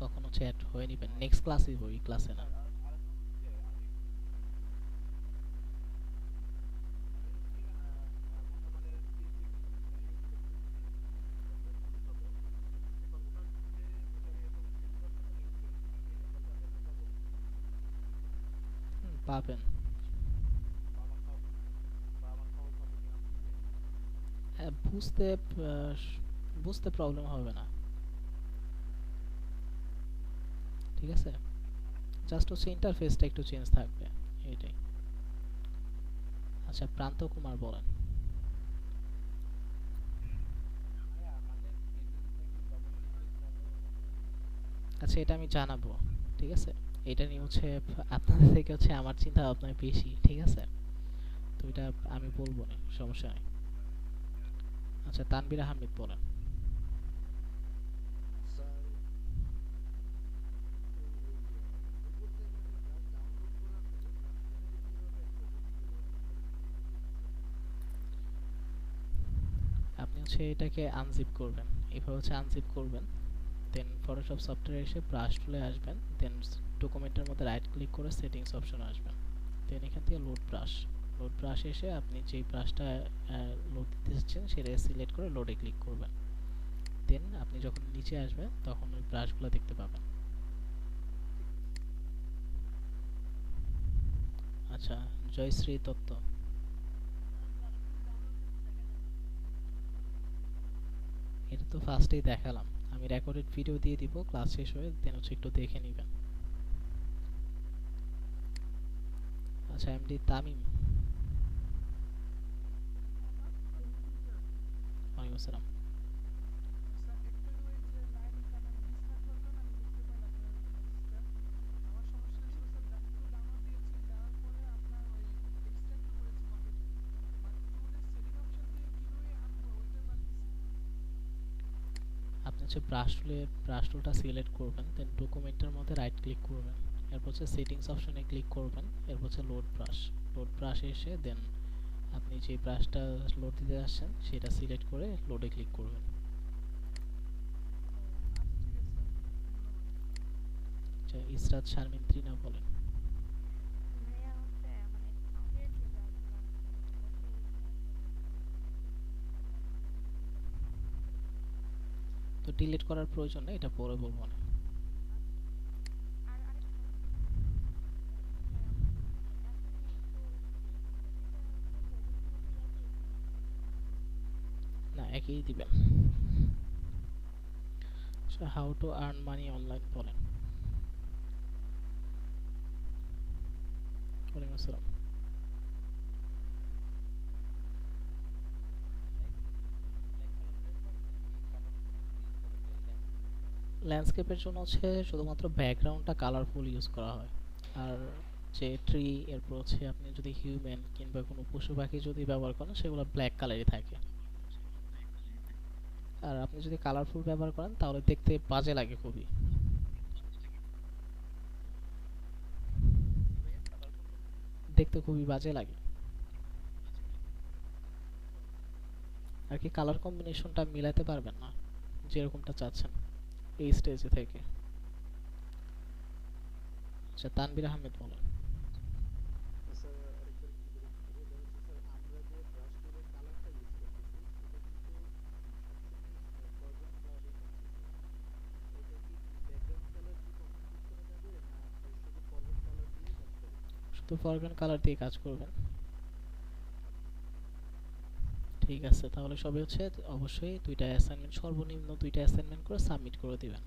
তখন হচ্ছে অ্যাড হয়ে নেবেন, নেক্সট ক্লাসে দিব, এই ক্লাসে না। স্যার আর আরেকটা হচ্ছে যে আমি হচ্ছে বর্তমানে C6 ইউজ করতেছি, ফটোশপে। পাবেন। বা আমার খাওয়া বা আমার খাওয়া হবে কিনা বুঝতে। বুঝতে বুঝতে প্রবলেম হবে না, ঠিক আছে? জাস্ট হচ্ছে ইন্টারফেসটা একটু চেঞ্জ থাকবে, এইটাই। আচ্ছা, প্রান্ত কুমার বলেন। ভাইয়া আমাদের এজেন্সিতে কি জবের বিষয়ে আচ্ছা, এটা আমি জানাবো, ঠিক আছে? এটা নিয়ে হচ্ছে আপনাদের থেকে হচ্ছে আমার চিন্তা ভাবনা বেশি, ঠিক আছে? তো এটা আমি বলবো না, সমস্যা নেই। আচ্ছা, তানভীর আহমেদ বলেন। স্যার, তো ওই গুগল থেকে যে ব্রাশ ডাউনলোড করার পরে ব্রাশটা থেকে কিভাবে একটা বস্তু আমরা পরে ফেলবো যদি একটু বলতেন। আপনি হচ্ছে এটাকে আনজিপ করবেন, এইভাবে হচ্ছে আনজিপ করবেন। দেন ফটোশপ সফটওয়্যারে এসে ব্রাশ টুলে আসবেন। দেন ডকুমেন্টের মধ্যে রাইট ক্লিক করে সেটিংস অপশনে আসবেন। দেন এখান থেকে লোড ব্রাশ, লোড ব্রাশ এসে আপনি যেই ব্রাশটা লোড দিতে চাচ্ছেন সেটা সিলেক্ট করে লোডে ক্লিক করবেন। দেন আপনি যখন নিচে আসবেন তখন ওই ব্রাশগুলো দেখতে পাবেন। ঠিক আছে। আচ্ছা, জয়শ্রী দত্ত। এটা তো ফার্স্টেই দেখালাম, আমি রেকর্ডেড ভিডিও দিয়ে দিব ক্লাস শেষ হয়ে, দেন হচ্ছে একটু দেখে নেবেন। আচ্ছা, এমডি তামিম। ওয়ালাইকুম আসসালাম। স্যার একটু ওই যে লাইন কাটা মিসম্যাচ হওয়ার কারণে আমি বুঝতে পারি না আপনার মেসেজটা। আমার সমস্যা ছিল স্যার ব্রাশ টুল ডাউনলোড দিয়েছি, দেওয়ার পরে আপনার ওই এক্সট্রাক্ট করেছি কম্পিউটারে, বাট টুলের সেটিং অপশন থেকে কিভাবে আনবো ওইটা পারতেছি না। আপনি হচ্ছে ব্রাশ টুলটা সিলেক্ট করবেন, দেন ডকুমেন্টের মধ্যে রাইট ক্লিক করবেন, এরপর হচ্ছে সেটিংস অপশনে ক্লিক করবেন, এরপর হচ্ছে লোড ব্রাশ, লোড ব্রাশ এসে দেন আপনি যে ব্রাশটা লোড দিতে আসছেন সেটা সিলেক্ট করে লোডে ক্লিক করবেন। ও আচ্ছা ঠিক আছে স্যার, ধন্যবাদ। আচ্ছা, ইসরাত শারমিন ত্রিনা বলেন। ভাইয়া হচ্ছে মানে আগের যে ব্রাশগুলো আছে মানে যেগুলো হচ্ছে অরিজিনাল তো ডিলিট করার প্রয়োজন নেই, এটা পরে বলবো না। আচ্ছা। আর আরেকটা সমস্যা ছিল যে আমাদের যে অ্যাসাইনমেন্ট তো প্রতিটা হচ্ছে সাবজেক্টের মধ্যে একই না, একই দিবেন। আচ্ছা, how to earn money online বলেন। ওয়ালাইকুম আসসালাম। ল্যান্ডস্কেপের জন্য হচ্ছে শুধুমাত্র ব্যাকগ্রাউন্ডটা কালারফুল ইউজ করা হয়। আর যে ট্রি, এরপর হচ্ছে আপনি যদি হিউম্যান কিংবা কোনো পশু পাখি যদি ব্যবহার করেন সেগুলো ব্ল্যাক কালারই থাকে। আর আপনি যদি কালারফুল ব্যবহার করেন তাহলে দেখতে বাজে লাগে খুবই। জি ভাইয়া কালারফুল বলতে দেখতে খুবই বাজে লাগে। আর কি কালার কম্বিনেশনটা মিলাতে পারবেন না যেরকমটা চাচ্ছেন এই স্টেজে থেকে। আচ্ছা, তানভীর আহমেদ বলেন। স্যার, আরেকবার একটু বলুন তো। এটা হচ্ছে স্যার, আমরা যে ব্রাশ টুলের কালারটা ইউজ করতেছি এটা কিন্তু সবসময় ফরগ্রাউন্ড কালারেই থাকতেছে। এটা কি ব্যাকগ্রাউন্ড কালার কি কখনো ইউজ করা যাবে, না শুধু ফরগ্রাউন্ড কালার দিয়েই কাজ করে? শুধু ফরগ্রাউন্ড কালার দিয়ে কাজ করবেন। আচ্ছা। ঠিক আছে, তাহলে সবে হচ্ছে অবশ্যই দুইটা অ্যাসাইনমেন্ট, সর্বনিম্ন দুইটা অ্যাসাইনমেন্ট করে সাবমিট করে দিবেন।